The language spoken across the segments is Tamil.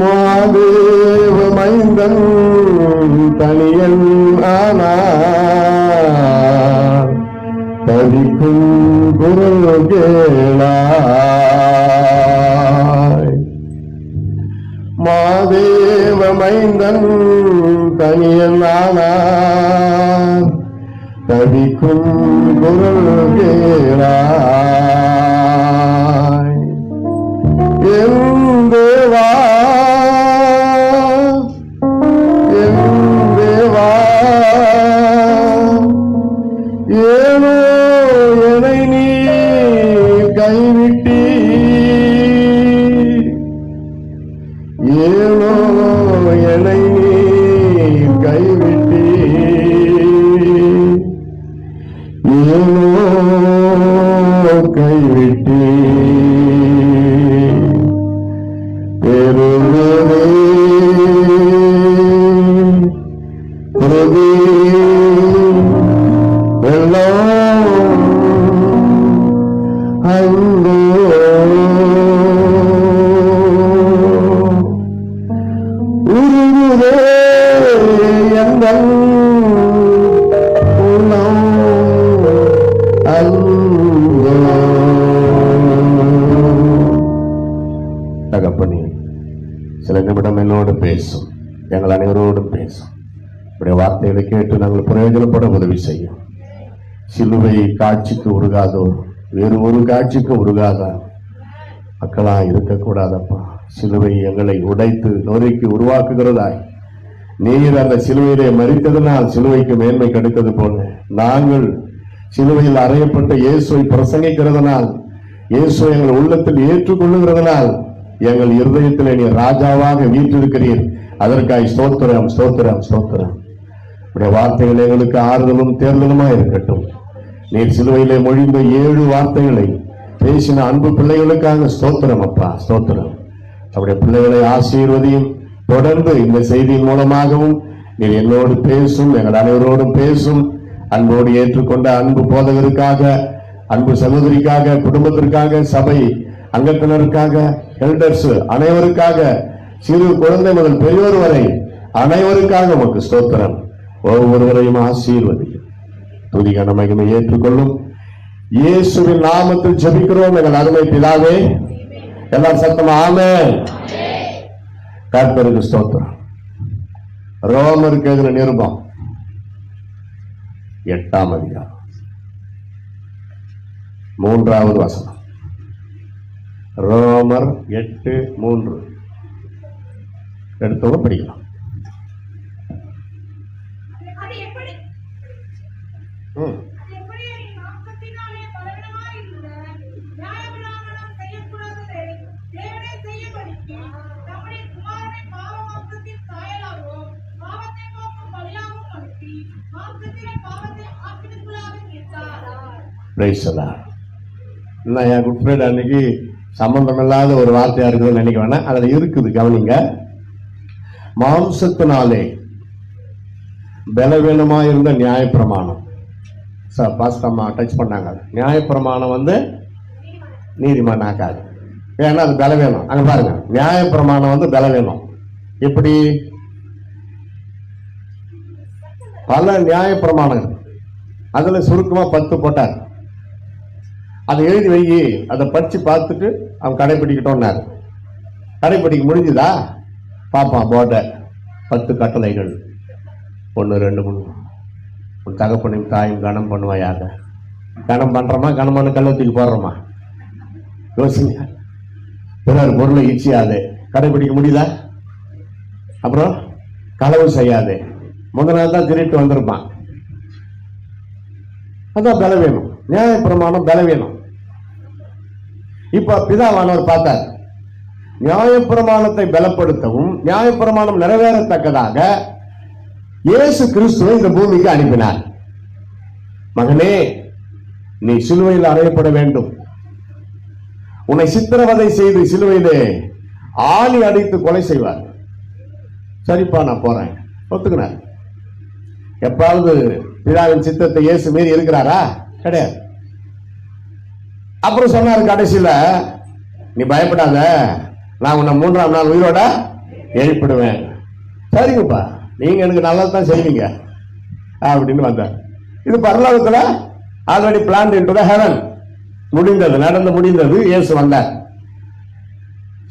மாதேவ மைந்தன் தனியன் ஆனார், தவிக்கும் குரல் கேளாய். மாதேவ மைந்தன் தனியன் ஆனார், தவிக்கும் குரல் கேளாய். என் தேவா ஏனோ என்னை நீ கைவிட்டி, ஏனோ என்னை நீ கைவிட்டி, ஏனோ கைவிட்டி. தகப்பனே, சில நிமிடம் என்னோடு பேசும், எங்கள் அனைவரோடும் பேசும். இப்படி வார்த்தைகளை கேட்டு நாங்கள் பிரயோஜனப்பட உதவி செய்யும். சிலுவை காட்சிக்கு உருகாதோ, வேறு ஒரு காட்சிக்கு உருகாதா மக்களா இருக்கக்கூடாதப்பா. சிலுவை எங்களை உடைத்து நொறுக்கி உருவாக்குகிறதாய், நீர் அந்த சிலுவையிலே மரித்ததனால் சிலுவைக்கு மேன்மை கிடைத்தது போல, நாங்கள் சிலுவையில் அறையப்பட்ட இயேசுவை பிரசங்கிக்கிறதனால், இயேசு எங்கள் உள்ளத்தில் ஏற்றுக்கொள்ளுகிறதனால், எங்கள் இருதயத்தில் நீ ராஜாவாக வீற்றிருக்கிறீர். அதற்காக ஸ்தோத்திரம், ஸ்தோத்திரம், ஸ்தோத்திரம். உடைய வார்த்தைகள் எங்களுக்கு ஆறுதலும் தேர்தலுமா இருக்கட்டும். நீர் சிலுவையிலே மொழிந்த 7 வார்த்தைகளை பேசின அன்பு பிள்ளைகளுக்காக ஸ்தோத்திரம் அப்பா, ஸ்தோத்திரம். அவருடைய பிள்ளைகளை ஆசீர்வதியும். தொடர்ந்து இந்த செய்தியின் மூலமாகவும் நீர் என்னோடு பேசும், எங்கள் அனைவரோடும் பேசும். அன்போடு ஏற்றுக்கொண்ட அன்பு போதகருக்காக, அன்பு சகோதரிக்காக, குடும்பத்திற்காக, சபை அங்கத்தினருக்காக, எல்டர்ஸ் அனைவருக்காக, சிறு குழந்தை முதல் பெரியோர் வரை அனைவருக்காக உமக்கு ஸ்தோத்திரம். ஒவ்வொருவரையும் ஆசீர்வதியும். துதி கன மகிமை ஏற்றுக்கொள்ளும். இயேசுவின் நாமத்தில் ஜெபிக்கிறோம் எங்கள் அருமை பிதாவே. எல்லாரும் சத்தமா ஆமென். கர்த்தருக்கு ஸ்தோத்திரம். ரோமருக்கு எழுதின நிருபம் 8ஆம் அதிகாரம் 3வது வசனம். ரோமர் 8:3 எடுத்தவங்க படிக்கலாம். என் குட் ஃப்ரைடே அன்னைக்கு சம்பந்தம் இல்லாத ஒரு வார்த்தையா இருக்குதுன்னு நினைக்க வேணாம், அதுல இருக்குது, கவனிங்க. மாம்சத்தினாலே பலவீனமா இருந்த நியாயப்பிரமாணம், பாஸ்டம்மா டச் பண்ணாங்க. நியாயப்பிரமாணம் நீதிமான் ஆக்காது, ஏன்னா அது பலவீனம். அங்க பாருங்க, நியாயப்பிரமாணம் பலவீனம். எப்படி? பல நியாயப்பிரமாணம், அதுல சுருக்கமா 10 போட்டார். அதை எழுதி வை, அதை படிச்சு பார்த்துட்டு அவன் கடைபிடிக்கட்டோம்னாரு. கடைபிடிக்க முடிஞ்சுதா? பாப்பான் போட 10 கட்டளைகள் 1 2 3. உன் தகப்பனையும் தாயும் கனம் பண்ணுவாயாக. கனம் பண்றோமா? கனமான கள்ளத்துக்கு போடுறோமா? யோசிங்க. பிறர் பொருளை ஈச்சியாது, கடைபிடிக்க முடியுதா? அப்புறம் களவு செய்யாது, முதல் நாள் தான் திருட்டு வந்திருப்பான். அதான் பலவீனம். நியாயப்பிரமாணம் பலவீனம். இப்ப பிதாவானவர் பார்த்தார், நியாயப்பிரமாணத்தை பலப்படுத்தவும் நியாயப்பிரமாணம் நிறைவேறத்தக்கதாக இயேசு கிறிஸ்துவை இந்த பூமிக்கு அனுப்பினார். மகனே, நீ சிலுவையில் அறையப்பட வேண்டும். உன்னை சித்திரவதை செய்து சிலுவையிலே ஆணி அடித்து கொலை செய்வார். சரிப்பா, நான் போறேன், ஒத்துக்கினார். எப்பாவது பிதாவின் சித்தத்தை இயேசு மீறி இருக்கிறாரா? கிடையாது. அப்புறம் சொன்னார் கடைசியில, நீ பயப்படாத, நான் உன்னை 3ஆம் நாள் உயிரோட எழுப்பிடுவேன். சரிங்கப்பா, நீங்க எனக்கு நல்லதுதான் செய்வீங்க அப்படின்னு வந்தார். இது பரலோகத்துல already plan into the heaven முடிந்தது, நடந்து முடிந்தது. இயேசு வந்தார்.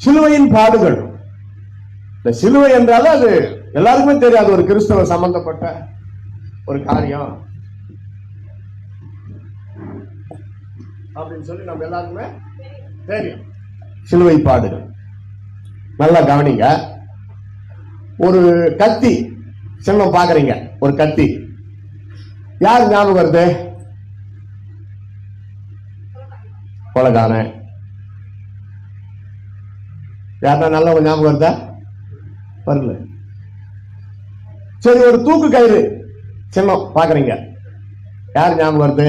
சிலுவையின் பாடுகள். இந்த சிலுவை என்றாலும் அது எல்லாருக்குமே தெரியாது, ஒரு கிறிஸ்தவ சம்பந்தப்பட்ட ஒரு காரியம் அப்படின்னு சொல்லி நம்ம எல்லாருக்குமே தெரியும். சிலுவை பாடுகள் நல்லா கவனிங்க. ஒரு கத்தி சின்னம் பாக்குறீங்க, ஒரு கத்தி. யார் ஞாபகம் வருது? கொலைகான. யாருன்னா நல்லவங்க ஞாபகம் வருதா? வரல. சரி, ஒரு தூக்கு கயிறு சின்னம் பாக்குறீங்க, யார் ஞாபகம் வருது?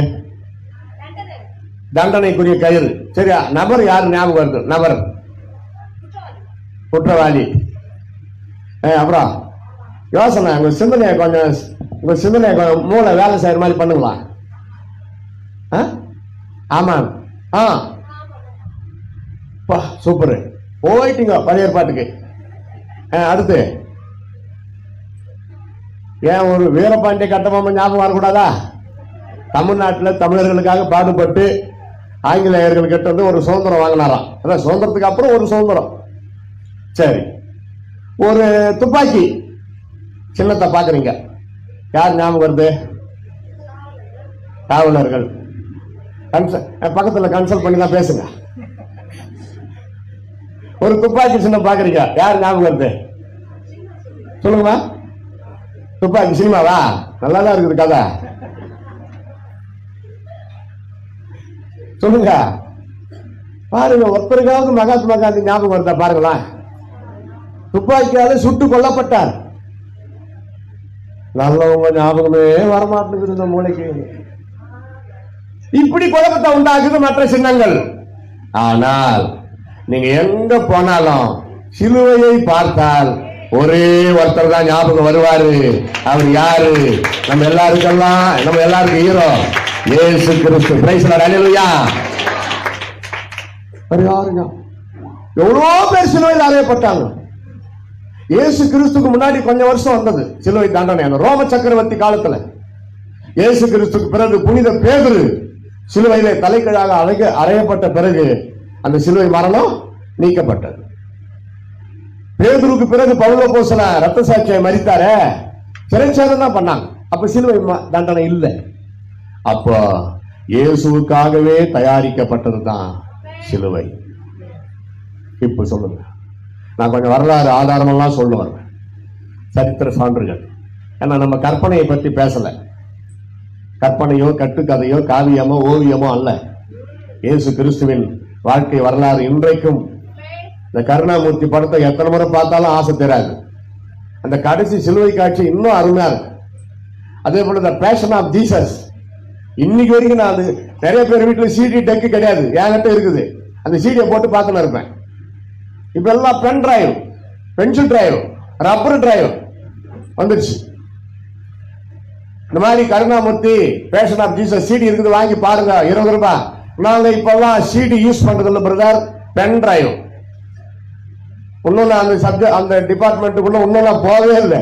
தண்டனைக்குரிய கயிறு. சரியா? நபர் யாரு ஞாபகம் வருது? நபர் குற்றவாளி. அப்புறம் யோசனை, உங்க சிந்தனையை கொஞ்சம் மூளை வேலை செய்யற மாதிரி பண்ணுங்களா? ஆமா, சூப்பர், போயிட்டீங்க பழைய ஏற்பாட்டுக்கு. அடுத்து ஏன் ஒரு வீரபாண்டிய கட்டபொம்மன் ஞாபகம் வரக்கூடாதா? தமிழ்நாட்டில் தமிழர்களுக்காக பாடுபட்டு ஆங்கிலேயர்கள் கிட்ட வந்து ஒரு சுதந்திரம் வாங்கினாராம். அதான் சுதந்திரத்துக்கு அப்புறம் ஒரு சுதந்திரம். சரி, ஒரு துப்பாக்கி சின்னத்தை பாக்குறீங்க, யார் ஞாபகம் வருது? காவலர்கள். பக்கத்துல கன்சல்ட் பண்ணி தான் பேசுங்க. ஒரு துப்பாக்கி சின்னம் பாக்குறீங்க, யார் ஞாபகம் வருது? சொல்லுங்கம்மா. துப்பாக்கி சினிமாவா? நல்லாதான் இருக்குது கதை. சொல்லுங்க பாருங்க. ஒருத்தருக்காவது மகாத்மா காந்தி ஞாபகம் வருதா? பாருங்களா, துப்பாக்கியால சுட்டு கொல்லப்பட்டார். நல்லவங்க ஞாபகமே வரமாட்டேங்குது இந்த மூளைக்கு. இப்படி குழப்பத்தை உண்டாக்குது மற்ற சின்னங்கள். ஆனால் நீங்க எங்க போனாலும் சிலுவையை பார்த்தால் ஒரே ஒருத்தர் தான் ஞாபகம் வருவாரு. அவர் யாரு? நம்ம எல்லாருக்கும் ஹீரோ இயேசு கிறிஸ்து. Price the lord. ஹல்லேலூயா. யாருங்க? எவ்வளோ பேர் சிலுவையில் அறையப்பட்டாங்க. இயேசு கிறிஸ்துக்கு முன்னாடி கொஞ்சம் வருஷம் வந்தது சிலுவை தண்டனை, அந்த ரோம சக்கரவர்த்தி காலத்துல. இயேசு கிறிஸ்துக்கு பிறகு புனித பேதுரு சிலுவையிலே தலைக்கீழாக அறையப்பட்ட பிறகு அந்த சிலுவை மரணம் நீக்கப்பட்டது. பேதுருக்கு பிறகு பவுல் அப்போஸ்தலன் ரத்த சாட்சியை மரித்தார, சிறைச்சேதம் தான் பண்ணாங்க. அப்ப சிலுவை தண்டனை இல்லை. அப்போ இயேசுவுக்காகவே தயாரிக்கப்பட்டது தான் சிலுவை. இப்ப சொல்லுங்க, நான் கொஞ்சம் வரலாறு ஆதாரமெல்லாம் சொல்லுவேன், சரித்திர சான்றுகள். ஏன்னா நம்ம கற்பனையை பற்றி பேசல. கற்பனையோ கட்டுக்கதையோ காவியமோ ஓவியமோ அல்ல. இயேசு கிறிஸ்துவின் வாழ்க்கை வரலாறு இன்றைக்கும். இந்த கருணாமூர்த்தி படத்தை எத்தனை முறை பார்த்தாலும் ஆசை தெரியாது. அந்த கடைசி சிலுவை காட்சி இன்னும் அருமையா இருக்கு. அதே போல தி பேஷன் ஆஃப் ஜீசஸ் இன்னைக்கு வரைக்கும் நான் அது நிறைய பேர் வீட்டில் சிடி டெக்கு கிடையாது, என்கிட்ட இருக்குது. அந்த சீடியை போட்டு பார்த்துன்னு இருப்பேன். இப்ப எல்லாம் pen drive, pencil drive, rubber drive வந்துருச்சு. இந்த மாதிரி Karunamoorthy passion of Jesus CD இருக்குது, வாங்கி பாருங்க, 20 ரூபாய். நாங்க இப்பெல்லாம் சிடி யூஸ் பண்றது இல்லை பிரதர், பென் டிரைவ். இன்னும் அந்த சப்ஜெக்ட் அந்த டிபார்ட்மெண்ட்டுக்குள்ள இன்னும் போகவே இல்லை,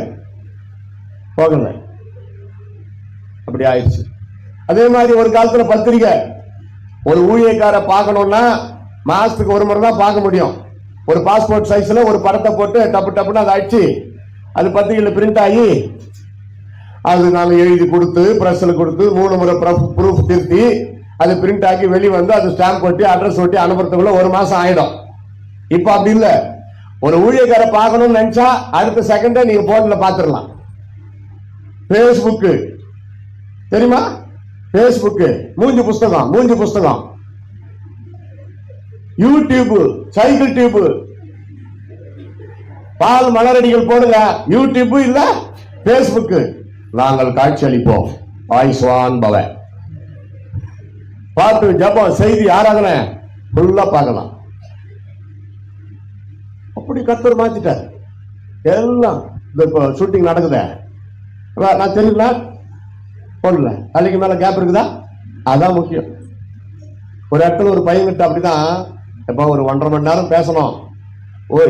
போகல. அப்படி ஆயிடுச்சு. அதே மாதிரி ஒரு காலத்துல பத்திரிகை, ஒரு ஊழியக்கார பார்க்கணும்னா மாசத்துக்கு ஒரு முறை தான் பார்க்க முடியும். ஒரு பாஸ்போர்ட் சைஸ்ல ஒரு படத்தை போட்டு டப்பு டப்புன்னு அதை அடிச்சு அது பத்திரிகையில் பிரிண்ட் ஆகி அது நாங்க எழுதி கொடுத்து பிரஸ்ல கொடுத்து 3 முறை ப்ரூஃப் திருத்தி அது பிரிண்ட் ஆகி வெளியே வந்து அது ஸ்டாம்ப் ஒட்டி அட்ரஸ் ஒட்டி அனுப்புறதுக்குள்ள 1 மாசம் ஆயிடும். இப்ப அப்படி இல்ல. ஒரு ஊழியக்கார பார்க்கணும்னு நினைச்சா அடுத்த செகண்டே நீங்க போன்ல பாத்துடலாம். பேஸ்புக் தெரியுமா? பேஸ்புக் மூஞ்சி புஸ்தகம், யூடியூப் சைக்கிள் டியூப், பால் மலரடிகள் போடுங்க. யூடியூப் இல்ல பேஸ்புக். நாங்கள் காட்சி அளிப்போம், ஆயுஷ்வான் பவ, பாட்டு, ஜபம், செய்தி, ஆராதனை ஃபுல்லா பார்க்கலாம். அப்படி கர்த்தர் மாத்திட்டார் எல்லாம். இந்த ஷூட்டிங் நடக்குது, நான் தெரியல போடல, தலைக்கு மேல கேப் இருக்குதா? அதான் முக்கியம். ஒரு இடத்துல ஒரு பையன்கிட்ட அப்படிதான், எப்ப ஒரு 1.5 மணி நேரம் பேசணும்,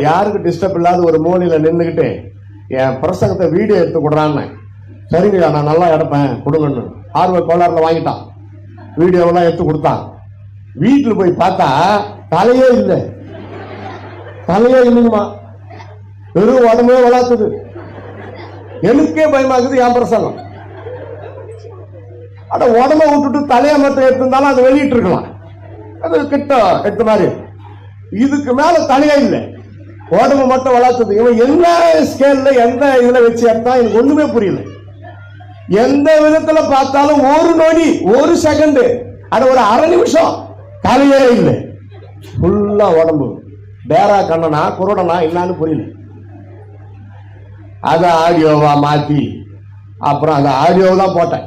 யாருக்கு டிஸ்டர்ப் இல்லாத ஒரு மூலையில நின்றுக்கிட்டு என் பிரசங்கத்தை வீடியோ எடுத்து கொடுறான்னு. சரிங்கய்யா, நான் நல்லா எடுப்பேன் கொடுங்கன்னு ஆர்வ கோளாறுல வாங்கிட்டான். வீடியோவெல்லாம் எடுத்து கொடுத்தான். வீட்டில் போய் பார்த்தா தலையே இல்லை, தலையே இல்லைங்கம்மா, வெறும் உடம்பே வளர்த்துது. எனக்கே பயமாக்குது என் பிரசங்கம். அட உடம்ப விட்டுட்டு தலையை மட்டும் எடுத்திருந்தாலும் அது வெளியிட்டு இருக்கலாம், அது கிட்ட எடுத்த மாதிரி. இதுக்கு மேல தலையே இல்லை, உடம்பு மட்டும் வளர்த்துது. இவன் என்ன ஸ்கேல்ல எந்த இதுல வச்சு எடுத்தா எனக்கு ஒண்ணுமே புரியல. எந்த விதத்துல பார்த்தாலும் ஒரு நொடி, ஒரு செகண்ட், அது ஒரு அரை நிமிஷம் தலையே இல்லை, ஃபுல்லா உடம்பு. பேரா கண்ணனா குருடனா என்னன்னு புரியல. அத ஆடியோவா மாத்தி அப்புறம் அந்த ஆடியோ தான் போட்டேன்.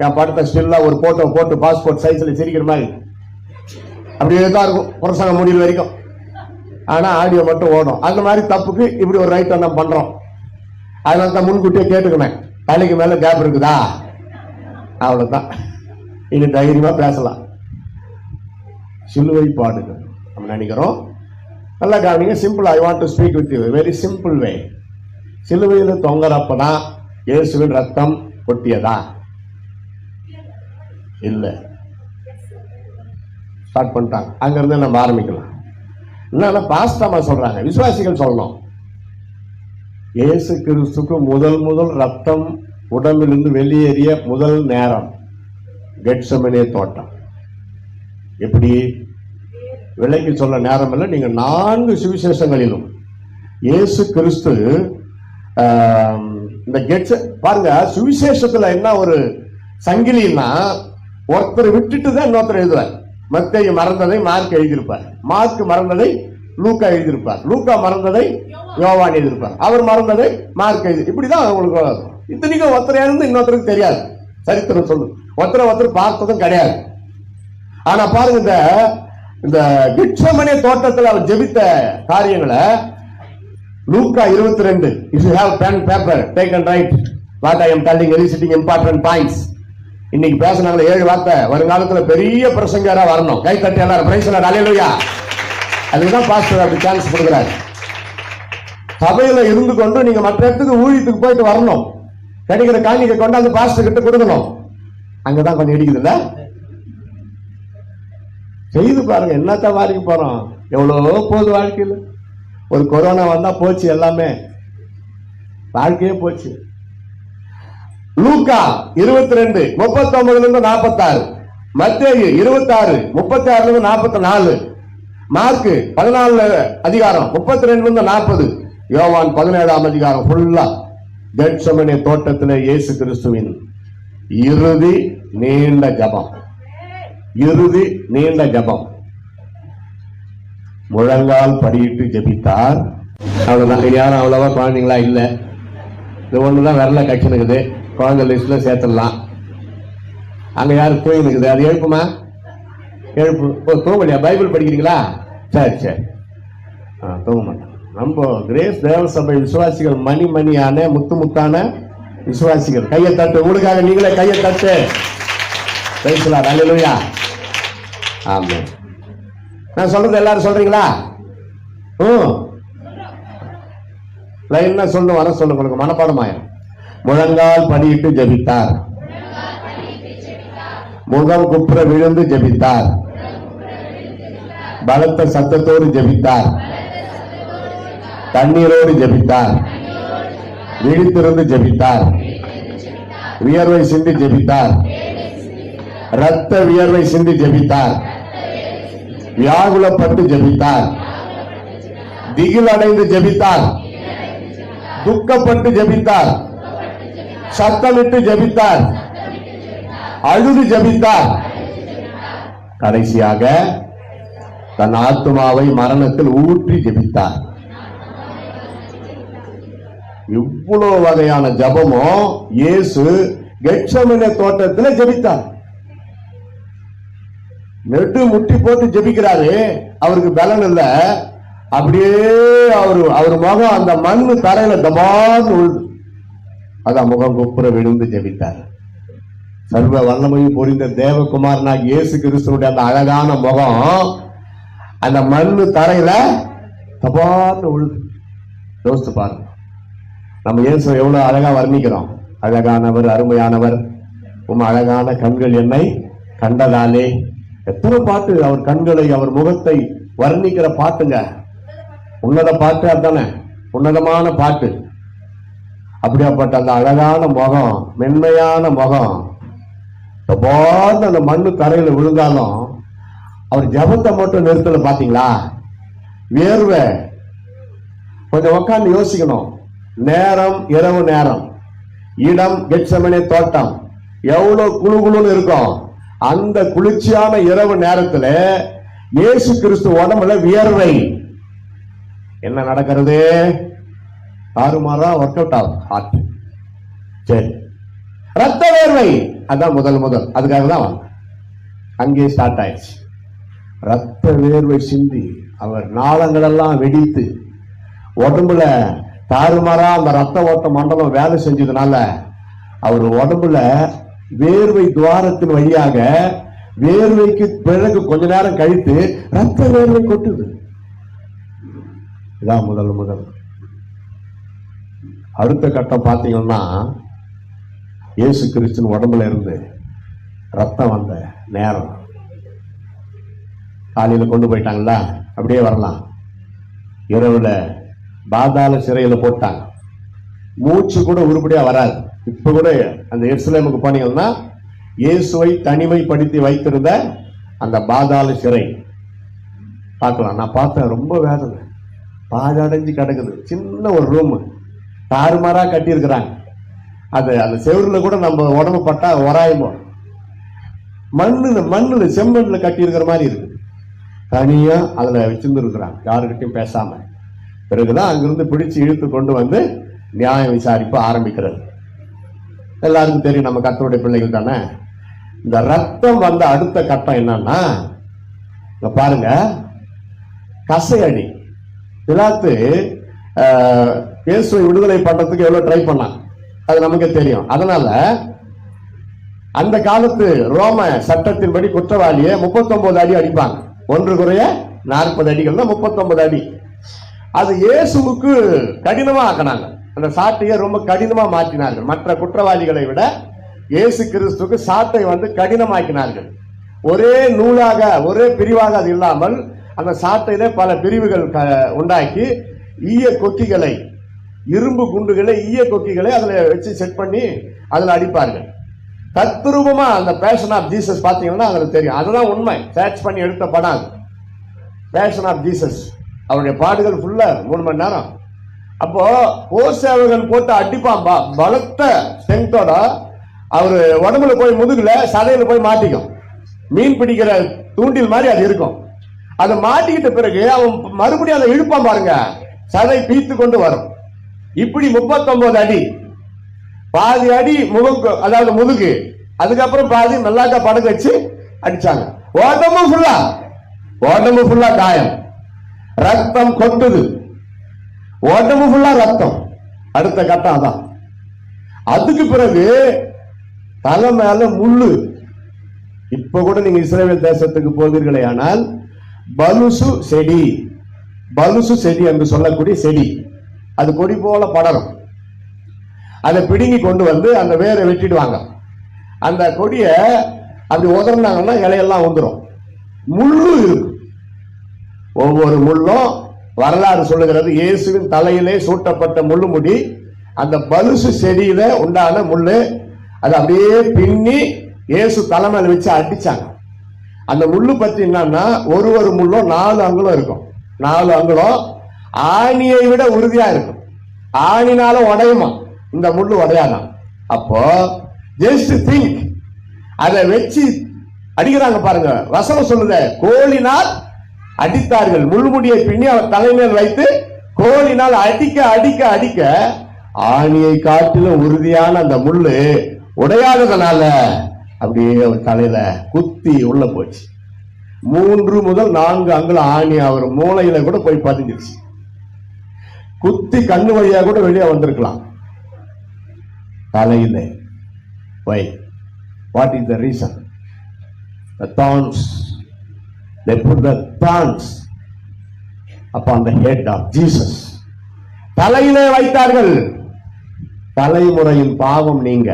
என் படத்தை ஸ்டில்லா ஒரு போட்டோ போட்டு பாஸ்போர்ட் சைஸ்ல சிரிக்கிற மாதிரி அப்படியே தான் இருக்கும் பிரசங்கம் முடிவு வரைக்கும். ஆனா ஆடியோ மட்டும் ஓடும். அந்த மாதிரி தப்புக்கு இப்படி ஒரு ரைட் நம்ம பண்றோம். அதனால தான் முன்கூட்டியே கேட்டுக்கணும், தலைக்கு மேல கேப் இருக்குதா, அவ்வளவுதான். இனி தைரியமா பேசலாம். சிலுவை பாடுகள் நம்ம நினைக்கிறோம். நல்லா கவனிங்க. Simple. I want to speak with you very simple வே. சிலுவையில் தொங்குறப்பதான் இயேசுவின் ரத்தம் கொட்டியதா? இல்ல. ஸ்டார்ட் பண்ணிட்டாங்க. அங்க இருந்து நம்ம ஆரம்பிக்கலாம். என்னன்னா பாஸ்டமா சொல்றாங்க, விசுவாசிகள் சொல்லணும். இயேசு கிறிஸ்துக்கு முதல் ரத்தம் உடம்பிலிருந்து வெளியேறிய முதல் நேரம் கெத்செமனே தோட்டம். எப்படி விலைக்கு சொல்ல நேரம் இல்லை. நீங்க 4 சுவிசேஷங்களிலும் இயேசு கிறிஸ்து இந்த பாருங்க, சுவிசேஷத்துல என்ன ஒரு சங்கிலின்னா, ஒருத்தர் விட்டுட்டு தான் இன்னொருத்தர் எழுதுவார். மத்தேயு மறந்ததை மார்க் எழுதியிருப்பார், மார்க் மறந்ததை லூக்கா எழுதியிருப்பார், லூக்கா மறந்ததை யோவான் எழுதியிருப்பார், அவர் மறந்ததை மார்க் எழுதி. இப்படிதான் உங்களுக்கு இத்தனைக்கும் ஒருத்தர் இருந்து இன்னொருத்தருக்கு தெரியாது. சரித்திரம் சொல்லு, ஒருத்தர் பார்த்ததும் கிடையாது. ஆனா பாருங்க, இந்த கெத்செமனே தோட்டத்தில் அவர் ஜெபித்த காரியங்களை லூக்கா 22. If you have pen paper, take and write what I am telling, eliciting important points. இன்னைக்கு பேசினாங்களே 7 வார்த்தை, வருங்காலத்துல பெரிய பிரசங்கரா வரணும். கை தட்டி எல்லாரும் பிரைஸ் தி லார்ட், ஹல்லேலூயா. அதுதான் பாஸ்டர் அப்படி சான்ஸ் கொடுக்கிறார். சபையில இருந்து கொண்டு நீங்க மற்ற இடத்துக்கு ஊழியத்துக்கு போயிட்டு வரணும். கிடைக்கிற காணிக்கை கொண்டாந்து பாஸ்டர் கிட்ட கொடுக்கணும். அங்கதான் கொஞ்சம் இடிக்குது இல்ல? செய்து பாருங்க, என்னத்தான் வாழ்க்கை போறோம். எவ்வளவோ போகுது வாழ்க்கையில். ஒரு கொரோனா வந்தா போச்சு, எல்லாமே வாழ்க்கையே போச்சு. லூக்கா 22 39 46, மத்தேயு 26 36 44, மார்க் 14 அதிகாரம் 32 40, யோவான் 17 அதிகாரம் ஃபுல்லா கெத்செமனே தோட்டத்தில் இயேசு கிறிஸ்துவின் இறுதி நீண்ட ஜபம். இறுதி நீண்ட ஜபம். முழங்கால் படியிட்டு ஜபித்தார். அவ்வளவுதான். யாரும் அவ்வளவா குழந்தைங்களா இல்ல. இது ஒண்ணுதான் விரல கட்சினுக்குது. குழந்தை லிஸ்ட்ல சேர்த்துடலாம். அங்க யாரு தூங்கினுக்குது? அது எழுப்புமா? எழுப்பு. தூங்கலையா? பைபிள் படிக்கிறீங்களா? சரி சரி. தூங்க மாட்டோம். நம்ம கிரேஸ் தேவ சபை விசுவாசிகள் மணியான முத்தான விசுவாசிகள். கையை தட்டு. உங்களுக்காக நீங்களே கையை தட்டு. பேசலாம். ஹல்லேலூயா. ஆமென். நான் சொல்றது எல்லாரும் சொல்றீங்களா? லைன்னா சொல்லு, வர சொல்லு, உங்களுக்கு மனப்பாடமாயிரும். முழங்கால் படியிட்டு ஜபித்தார், முகம் குப்புற விழுந்து ஜபித்தார், பலத்த சத்தத்தோடு ஜபித்தார், தண்ணீரோடு ஜபித்தார், விழித்திருந்து ஜபித்தார், வியர்வை சிந்தி ஜபித்தார், ரத்த வியர்வை சிந்தி ஜபித்தார், வியாகுலப்பட்டு ஜபித்தார், திகில் அடைந்து ஜபித்தார், துக்கப்பட்டு ஜபித்தார், சத்தமிட்டு ஜபித்தார், அழுது ஜபித்தார். கடைசியாக தன் ஆத்மாவை மரணத்தில் ஊற்றி ஜபித்தார். இவ்வளவு வகையான ஜபமோ இயேசு கெத்செமனே தோட்டத்தில் ஜபித்தார். நெட்டு முட்டி போட்டு ஜபிக்கிறாரு. அவருக்கு பலன் இல்ல. அப்படியே அவர் முகம் அந்த மண்ணு தரையில தபான்னு உழுது. அதான் முகம் குப்புற விழுந்து ஜபித்தார். சர்வ வல்லமையும் பொறிந்த தேவகுமாரனாக இயேசு கிறிஸ்துனுடைய அந்த அழகான முகம் அந்த மண்ணு தரையில தபார்னு உழுது. யோசித்து பாருங்க, நம்ம இயேசு எவ்வளவு அழகா வர்ணிக்கிறோம். அழகானவர், அருமையானவர், அழகான கண்கள் என்னை கண்டதாலே. எத்தனை பாட்டு அவர் கண்களை, அவர் முகத்தை வர்ணிக்கிற பாட்டுங்க. உன்னத பாட்டு அதுதானே, உன்னதமான பாட்டு. அப்படியாப்பட்ட அந்த அழகான முகம், மென்மையான முகம், அந்த மண்ணு தரையில விழுந்தாலும் அவர் ஜபத்தை மட்டும் நிறுத்தல. பாத்தீங்களா? வேர்வை. கொஞ்சம் உட்கார்ந்து யோசிக்கணும். நேரம் இரவு நேரம், இடம் கெத்செமனே தோட்டம், எவ்வளவு குளுகுளுன்னு இருக்கும். அந்த குளிர்ச்சியான இரவு நேரத்துல இயேசு கிறிஸ்து உடம்புல வியர்வை. என்ன நடக்கிறது? தாறுமாறா ஒர்க் அவுட் ஆகும் ஹார்ட். சரி, ரத்த வேர்வை. அதான் முதல் அதுக்காக தான் அங்கே ஸ்டார்ட் ஆயிடுச்சு. ரத்த வேர்வை சிந்தி அவர் நாளங்கள் எல்லாம் வெடித்து உடம்புல தாறுமாறா அந்த ரத்த ஓட்ட மண்டலம் வேலை செஞ்சதுனால அவர் உடம்புல வேர்வை துவாரத்தின் வழியாக வேர்வைக்கு பிறகு கொஞ்ச நேரம் கழித்து ரத்த வேர்வை கொட்டுது. இதான் முதல். அடுத்த கட்டம் பார்த்தீங்கன்னா, இயேசு கிறிஸ்துவின் உடம்புல இருந்து ரத்தம் வந்த நேரம். காலையில கொண்டு போயிட்டாங்களா, அப்படியே வரலாம். இரவுல பாதாள சிறையில போட்டாங்க. மூச்சு கூட உருப்படியா வராது. இப்ப கூட அந்த எருசலேமுக்கு போனீங்கன்னா இயேசுவை தனிமைப்படுத்தி வைத்திருந்த அந்த பாதாள சிறை பார்க்கலாம். நான் பார்த்தேன், ரொம்ப வேதனை. பாதடைஞ்சு கிடக்குது. சின்ன ஒரு ரூம் தாறுமாறா கட்டி இருக்கிறாங்க. அது அந்த செவருல கூட நம்ம உடம்பு பட்டா உராயுமோ. மண்ணுல செம்மண்ணுல கட்டி இருக்கிற மாதிரி இருக்கு. தனியா அதுல வச்சிருந்து இருக்கிறாங்க, யாருக்கிட்டையும் பேசாம. பிறகுதான் அங்கிருந்து பிடிச்சு இழுத்து கொண்டு வந்து நியாயம் விசாரிப்பு ஆரம்பிக்கிறது. எல்லாருக்கும் தெரியும், நம்ம கர்த்தருடைய பிள்ளைகள் தானே. இந்த ரத்தம் வந்த அடுத்த கட்டம் என்னன்னா, பாருங்க, கசையடி. பிலாத்து இயேசுவை விடுதலை பண்றதுக்கு எவ்வளவு ட்ரை பண்ணான், அது நமக்கு தெரியும். அதனால அந்த காலத்து ரோம சட்டத்தின்படி குற்றவாளியை 39 அடி அடிப்பாங்க. 1 குறைய 40 அடிகள் தான் 39 அடி. அது இயேசுவுக்கு கடினமா ஆக்கினாங்க. அந்த சாட்டையை ரொம்ப கடினமா மாற்றினார்கள். மற்ற குற்றவாளிகளை விட இயேசு கிறிஸ்துக்கு சாட்டை கடினமாக்கினார்கள். ஒரே நூலாக, ஒரே பிரிவாக அது இல்லாமல் அந்த சாட்டையில பல பிரிவுகள் உண்டாக்கி ஈய கொக்கிகளை, இரும்பு குண்டுகளை, ஈய கொக்கிகளை அதுல வச்சு செட் பண்ணி அதுல அடிப்பார்கள். தத்ரூபமா அந்த பேஷன் ஆஃப் ஜீசஸ் பாத்தீங்கன்னா அதுல தெரியும். அதுதான் உண்மை. சர்ச் பண்ணி எடுத்த படம் பேஷன் ஆஃப் ஜீசஸ். அவருடைய பாடுகள் ஃபுல்லா 3 மணி நேரம். அப்போ போசேவகன் போட்டு அடிப்பான் பலத்த ஸ்ட்ரென்த்தோட. அவரு உடம்புல போய் முதுகுல சதையில போய் மாட்டிக்கும். மீன் பிடிக்கிற தூண்டில் மாதிரி அது இருக்கும். அதை மாட்டிக்கிட்ட பிறகு அவன் மறுபடியும் அதை இழுப்பான் பாருங்க, சதை பீத்து கொண்டு வரும். இப்படி 39 அடி. பாதி அடி முகம், அதாவது முதுகு, அதுக்கப்புறம் பாதி மெல்லாக்கா படுக்க வச்சு அடிச்சாங்க. உடம்பு ஃபுல்லா காயம், ரத்தம் கொட்டுது, உடம்பு ஃபுல்லா ரத்தம். அடுத்த கட்டம் அதான். அதுக்கு பிறகு தலை மேல முள்ளு. இப்ப கூட நீங்க இஸ்ரவேல் தேசத்துக்கு போவீர்களே ஆனால் பலுசு செடி, பலுசு செடி என்று சொல்லக்கூடிய செடி, அது கொடி போல படரும். அதை பிடுங்கி கொண்டு வந்து அந்த வேரை வெட்டிடுவாங்க. அந்த கொடிய அப்படி உதர்னாங்கன்னா இலையெல்லாம் வந்துடும். முள்ளு இருக்கு. ஒவ்வொரு முள்ளும் வரலாறு சொல்லுகிறது, இயேசுவின் தலையிலே சூட்டப்பட்ட முள்ளு முடி அந்த பலுசு செடியில உண்டான முள்ளு. அது அப்படியே பின்னி இயேசு தலைமையில வச்சு அடிச்சாங்க. அந்த முள்ளு பத்தி என்னன்னா, ஒரு முள்ளும் 4 அங்குலம் இருக்கும். 4 அங்குலம் ஆணியை விட உறுதியா இருக்கும். ஆணினால உடையுமா, இந்த முள்ளு உடையாதான். அப்போ ஜஸ்ட் திங்க், அதை வச்சு அடிக்கிறாங்க பாருங்க. வசனம் சொல்லுத, கோலினால் அடித்தார்கள். முள்முடியை பின்னி அவர் தலைமையில் வைத்து கோலினால் அடிக்க அடிக்க அடிக்க ஆணியை காட்டிலும் உறுதியான அந்த முள்ளு உடையாததுனால அப்படியே அவர் தலையில குத்தி உள்ள போச்சு. 3 முதல் 4 அங்குல ஆணி அவர் மூளையில கூட போய் பதிஞ்சிருச்சு. குத்தி கண்ணு வழியா கூட வெளியே வந்திருக்கலாம். தலையில. Why? What is the reason? The thorns. They put the thorns. upon the head of Jesus. தலையிலே வைத்தார்கள். தலைமுறையின் பாவம் நீங்க,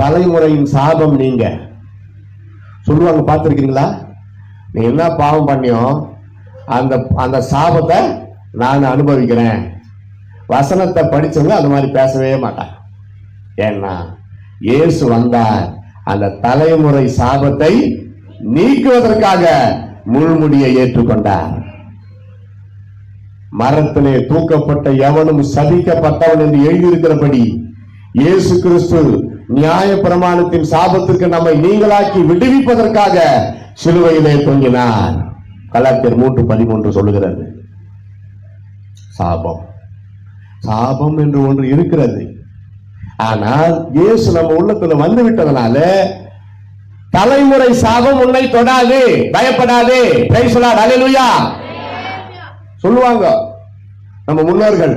தலைமுறையின் சாபம் நீங்க. சொல்லுவாங்க, பார்த்திருக்கீங்களா? நீ என்ன பாவம் பண்ணியோ அந்த அந்த சாபத்தை நான் அனுபவிக்கிறேன். வசனத்தை படிச்சவங்க அது மாதிரி பேசவே மாட்டாங்க. ஏன்னா இயேசு வந்தார் அந்த தலைமுறை சாபத்தை நீக்குவதற்காக முள்முடியை ஏற்றுக்கொண்டார். மரத்திலே தூக்கப்பட்ட எவனும் சபிக்கப்பட்டவன் என்று எழுதியிருக்கிறபடி இயேசு கிறிஸ்து நியாய பிரமாணத்தின் சாபத்திற்கு நம்மை நீங்களாக்கி விடுவிப்பதற்காக சிலுவையிலே தொங்கினார். கலாத்தியர் 3:13 சொல்லுகிறது. சாபம், சாபம் என்று ஒன்று இருக்கிறது. ஆனால் இயேசு நம்ம உள்ளத்துல வந்து விட்டதனால தலைமுறை சாபம் உன்னை தொடாது, பயப்படாதே. பிரைஸ் தி லார்ட், ஹல்லேலூயா. சொல்லுவாங்க நம்ம முன்னோர்கள்,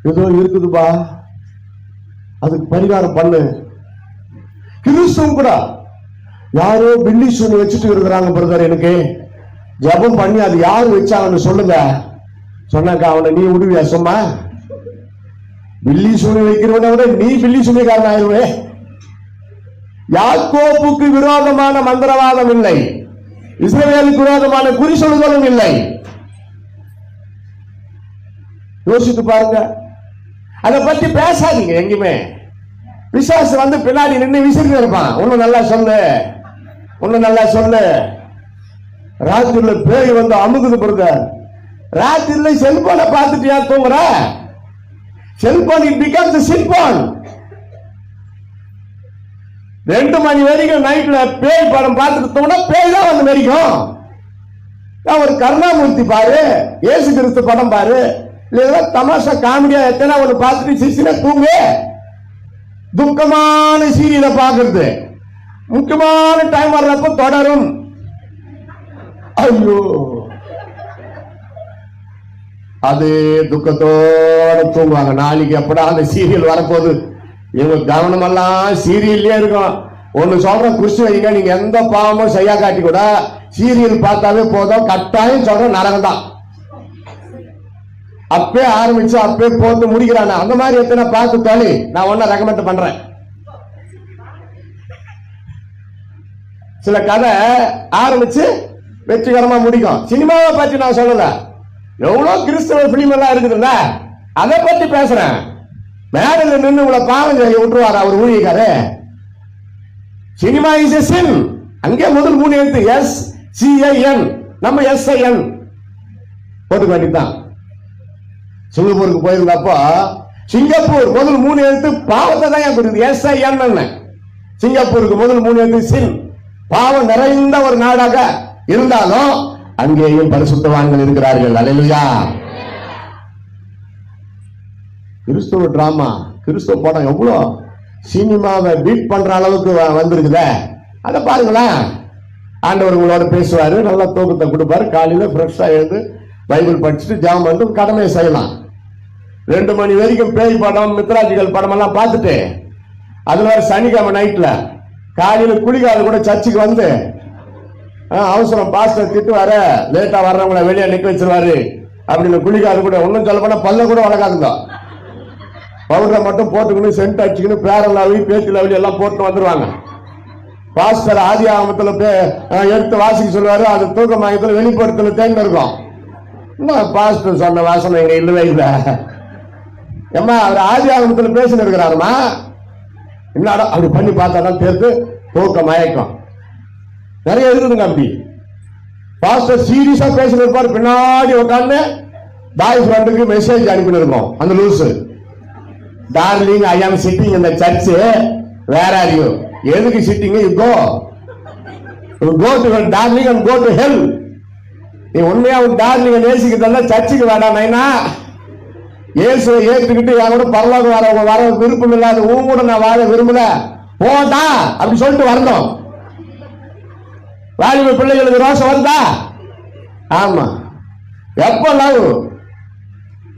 ஏதோ இருக்குதுப்பா, அதுக்கு பரிகாரம் பண்ணு. கிறிஸ்துவும் கூட யாரோ பில்லி சூனி வச்சுட்டு இருக்கிறாங்க பிரதர், எனக்கு ஜபம் பண்ணி அது யாரு வச்சாங்கன்னு சொல்லுங்க. சொன்னாக்கா அவனை நீ விடுவியா? சும்மா பில்லி சூனி வைக்கிறவனை விட நீ பில்லி சூனிக்காரன் ஆயிடுவே. யாக்கோப்புக்கு விரோதமான மந்திரவாதம் இல்லை, இஸ்ரவேலுக்கு விரோதமான குறி சொல்லுதலும் இல்லை. யோசித்து பாருங்க. அதை பத்தி பேசாதீங்க எங்குமே. விசுவாசம் வந்து பின்னாடி நின்று விசிறிட்டு இருப்பான். ஒன்னும் நல்லா சொல்லு, ஒன்னும் நல்லா சொல்லு. ராத்திரில பேய் வந்து அமுகுது பிரதர். ராத்திரில செல்போனை பார்த்துட்டு ஏன் தூங்குற? செல்போன் இட் பிகம்ஸ் தி சில்போன். 2 மணி வரைக்கும் நைட்ல பேய் படம் பார்த்துட்டு தூங்கினா பேய் தான் வந்து வரைக்கும். ஒரு கருணாமூர்த்தி பாரு, இயேசு கிறிஸ்து படம் பாரு, இல்ல தமாஷா காமெடியா எத்தனை ஒண்ணு பார்த்துட்டு சிரிச்சுனா தூங்கு. துக்கமான சீரியலை பார்க்கறது முக்கியமான டைம் வர்றப்ப தொடரும். ஐயோ, அது துக்கத்தோட தூங்குவாங்க. நாளைக்கு எப்படா அந்த சீரியல் வரப்போகுது, இவங்க கவனம் எல்லாம் சீரியல்லே இருக்கும். ஒண்ணு சொல்றேன், குறிச்சு வைங்க, நீங்க எந்த பாவமும் செய்யா காட்டி கூட சீரியல் பார்த்தாவே போதும், கட்டாயம் சொல்றேன் நரகம் தான். அப்பே ஆரம்பிச்சு அப்பே போட்டு முடிக்கிறான. அந்த மாதிரி எத்தனை பார்த்து தோழி நான் ஒன்னும் ரெக்கமெண்ட் பண்றேன். சில கதை ஆரம்பிச்சு வெற்றிகரமா முடிக்கும். சினிமாவை பத்தி நான் சொல்லல, எவ்வளவு கிறிஸ்தவ பிலிம் எல்லாம் இருக்குதுல்ல, அதை பத்தி பேசுறேன். மேடையில் நின்று உங்களை பாவம் செய்ய விட்டுருவார் அவர் ஊழியக்காரு. சினிமா இஸ் எ சின். அங்கே முதல் 3 எழுத்து SCIN, நம்ம SIN போட்டுக்க வேண்டியதுதான். சிங்கப்பூருக்கு போயிருந்தப்போ சிங்கப்பூர் முதல் 3 எழுத்து பாவத்தை தான் ஏன் கொடுக்குது, SIN. சிங்கப்பூருக்கு முதல் 3 எழுத்து சின். பாவம் நிறைந்த ஒரு நாடாக இருந்தாலும் அங்கேயும் பரிசுத்தவான்கள் இருக்கிறார்கள். அல்லேலூயா. கிறிஸ்துவ டிராமா, கிறிஸ்துவ படம் எவ்வளவு சினிமாவை பீட் பண்ற அளவுக்கு வந்திருக்குதே. அதை பாருங்களேன். ஆண்டவர் உங்களோட பேசுவாரு, நல்லா தூக்கத்தை கொடுப்பாரு. காலையில ஃப்ரெஷ்ஷா எழுந்து பைபிள் படிச்சுட்டு ஜாம் வந்து கடமையை செய்யலாம். 2 மணி வரைக்கும் பேய் படம், மித்ராஜிகள் படம் எல்லாம் பார்த்துட்டு, அதுல சனிக்கிழமை நைட்ல காலையில குளிக்காத கூட சர்ச்சுக்கு வந்து அவசரம் பாஸ்டர் திட்டு வர லேட்டா வர்றவங்களை வெளியே நிக்க வச்சிருவாரு அப்படின்னு குளிக்காத கூட ஒன்னும் சொல்ல போனா பல்ல கூட வளர்க்காதுங்க. பவுடரை மட்டும் போட்டுக்கணும், சென்ட் அடிச்சுக்கணும், பேரல் லவ்லி பேச்சு லவ்லி எல்லாம் போட்டு வந்துருவாங்க. பாஸ்டர் ஆதி ஆகமத்துல எடுத்து வாசிக்க சொல்லுவாரு. அது தூக்க மாயத்துல வெளிப்படுத்தல தேங்க இருக்கும். பாஸ்டர் சொன்ன வாசனை இங்க இல்லவே இல்லை. ஏமா அவர் ஆதி ஆகமத்துல பேசிட்டு இருக்கிறாருமா, என்னடா அப்படி பண்ணி பார்த்தாதான் தேர்த்து தூக்க மயக்கம் நிறைய இருக்குதுங்க. அப்படி பாஸ்டர் சீரியஸா பேசிட்டு இருப்பாரு, பின்னாடி உட்காந்து பாய் ஃப்ரெண்டுக்கு மெசேஜ் அனுப்பிட்டு இருக்கோம். அந்த லூசு, டார்லிங் ஐ ஆம் சிட்டிங் இந்த சர்ச், வேர் ஆர் யூ? எதுக்கு sitting? You go to darling and go to hell. நீ உண்மையா உன் டார்லிங்க நேசிக்கிறதா சர்ச்சுக்கு வேண்டாம் நைனா. இயேசுவை ஏற்றுக்கிட்டு என் கூட பரலோகம் வர விருப்பம் இல்லாத உன் கூட நான் வாழ விரும்பல, போடா அப்படி சொல்லிட்டு வரணும். வாலிப பிள்ளைகளுக்கு ரோஷம் வந்தா, ஆமா எப்ப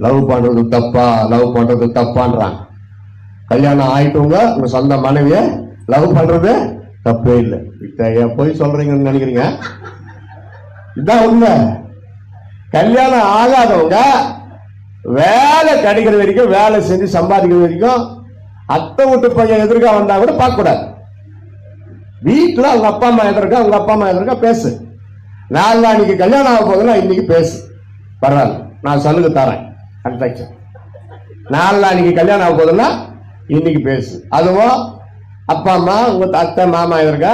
லவ் பண்றது தப்பா, லவ் பண்றது தப்பான்றான். கல்யாணம் ஆயிட்டவங்க உங்க சொந்த மனைவிய லவ் பண்றது தப்பே இல்லை. போய் சொல்றீங்கன்னு நினைக்கிறீங்க? இதுதான் உண்மை. கல்யாணம் ஆகாதவங்க வேலை கிடைக்கிற வரைக்கும், வேலை செஞ்சு சம்பாதிக்கிற வரைக்கும் அத்தை வீட்டு பையன் எதிர்க்க வந்தா கூட பார்க்க கூடாது. வீட்டுல அவங்க அப்பா அம்மா எதிர்க்க, அவங்க அப்பா அம்மா எதிர்க்க பேசு. நாளைக்கு கல்யாணம் ஆக போதுன்னா இன்னைக்கு பேசு, பரவாயில்ல, நான் சலுகை தரேன். நாளைக்கு கல்யாணம் ஆக போதுன்னா இன்னைக்கு பேசு. அதுவும் அப்பா அம்மா, உங்க அத்தை மாமா எதிர்க்க,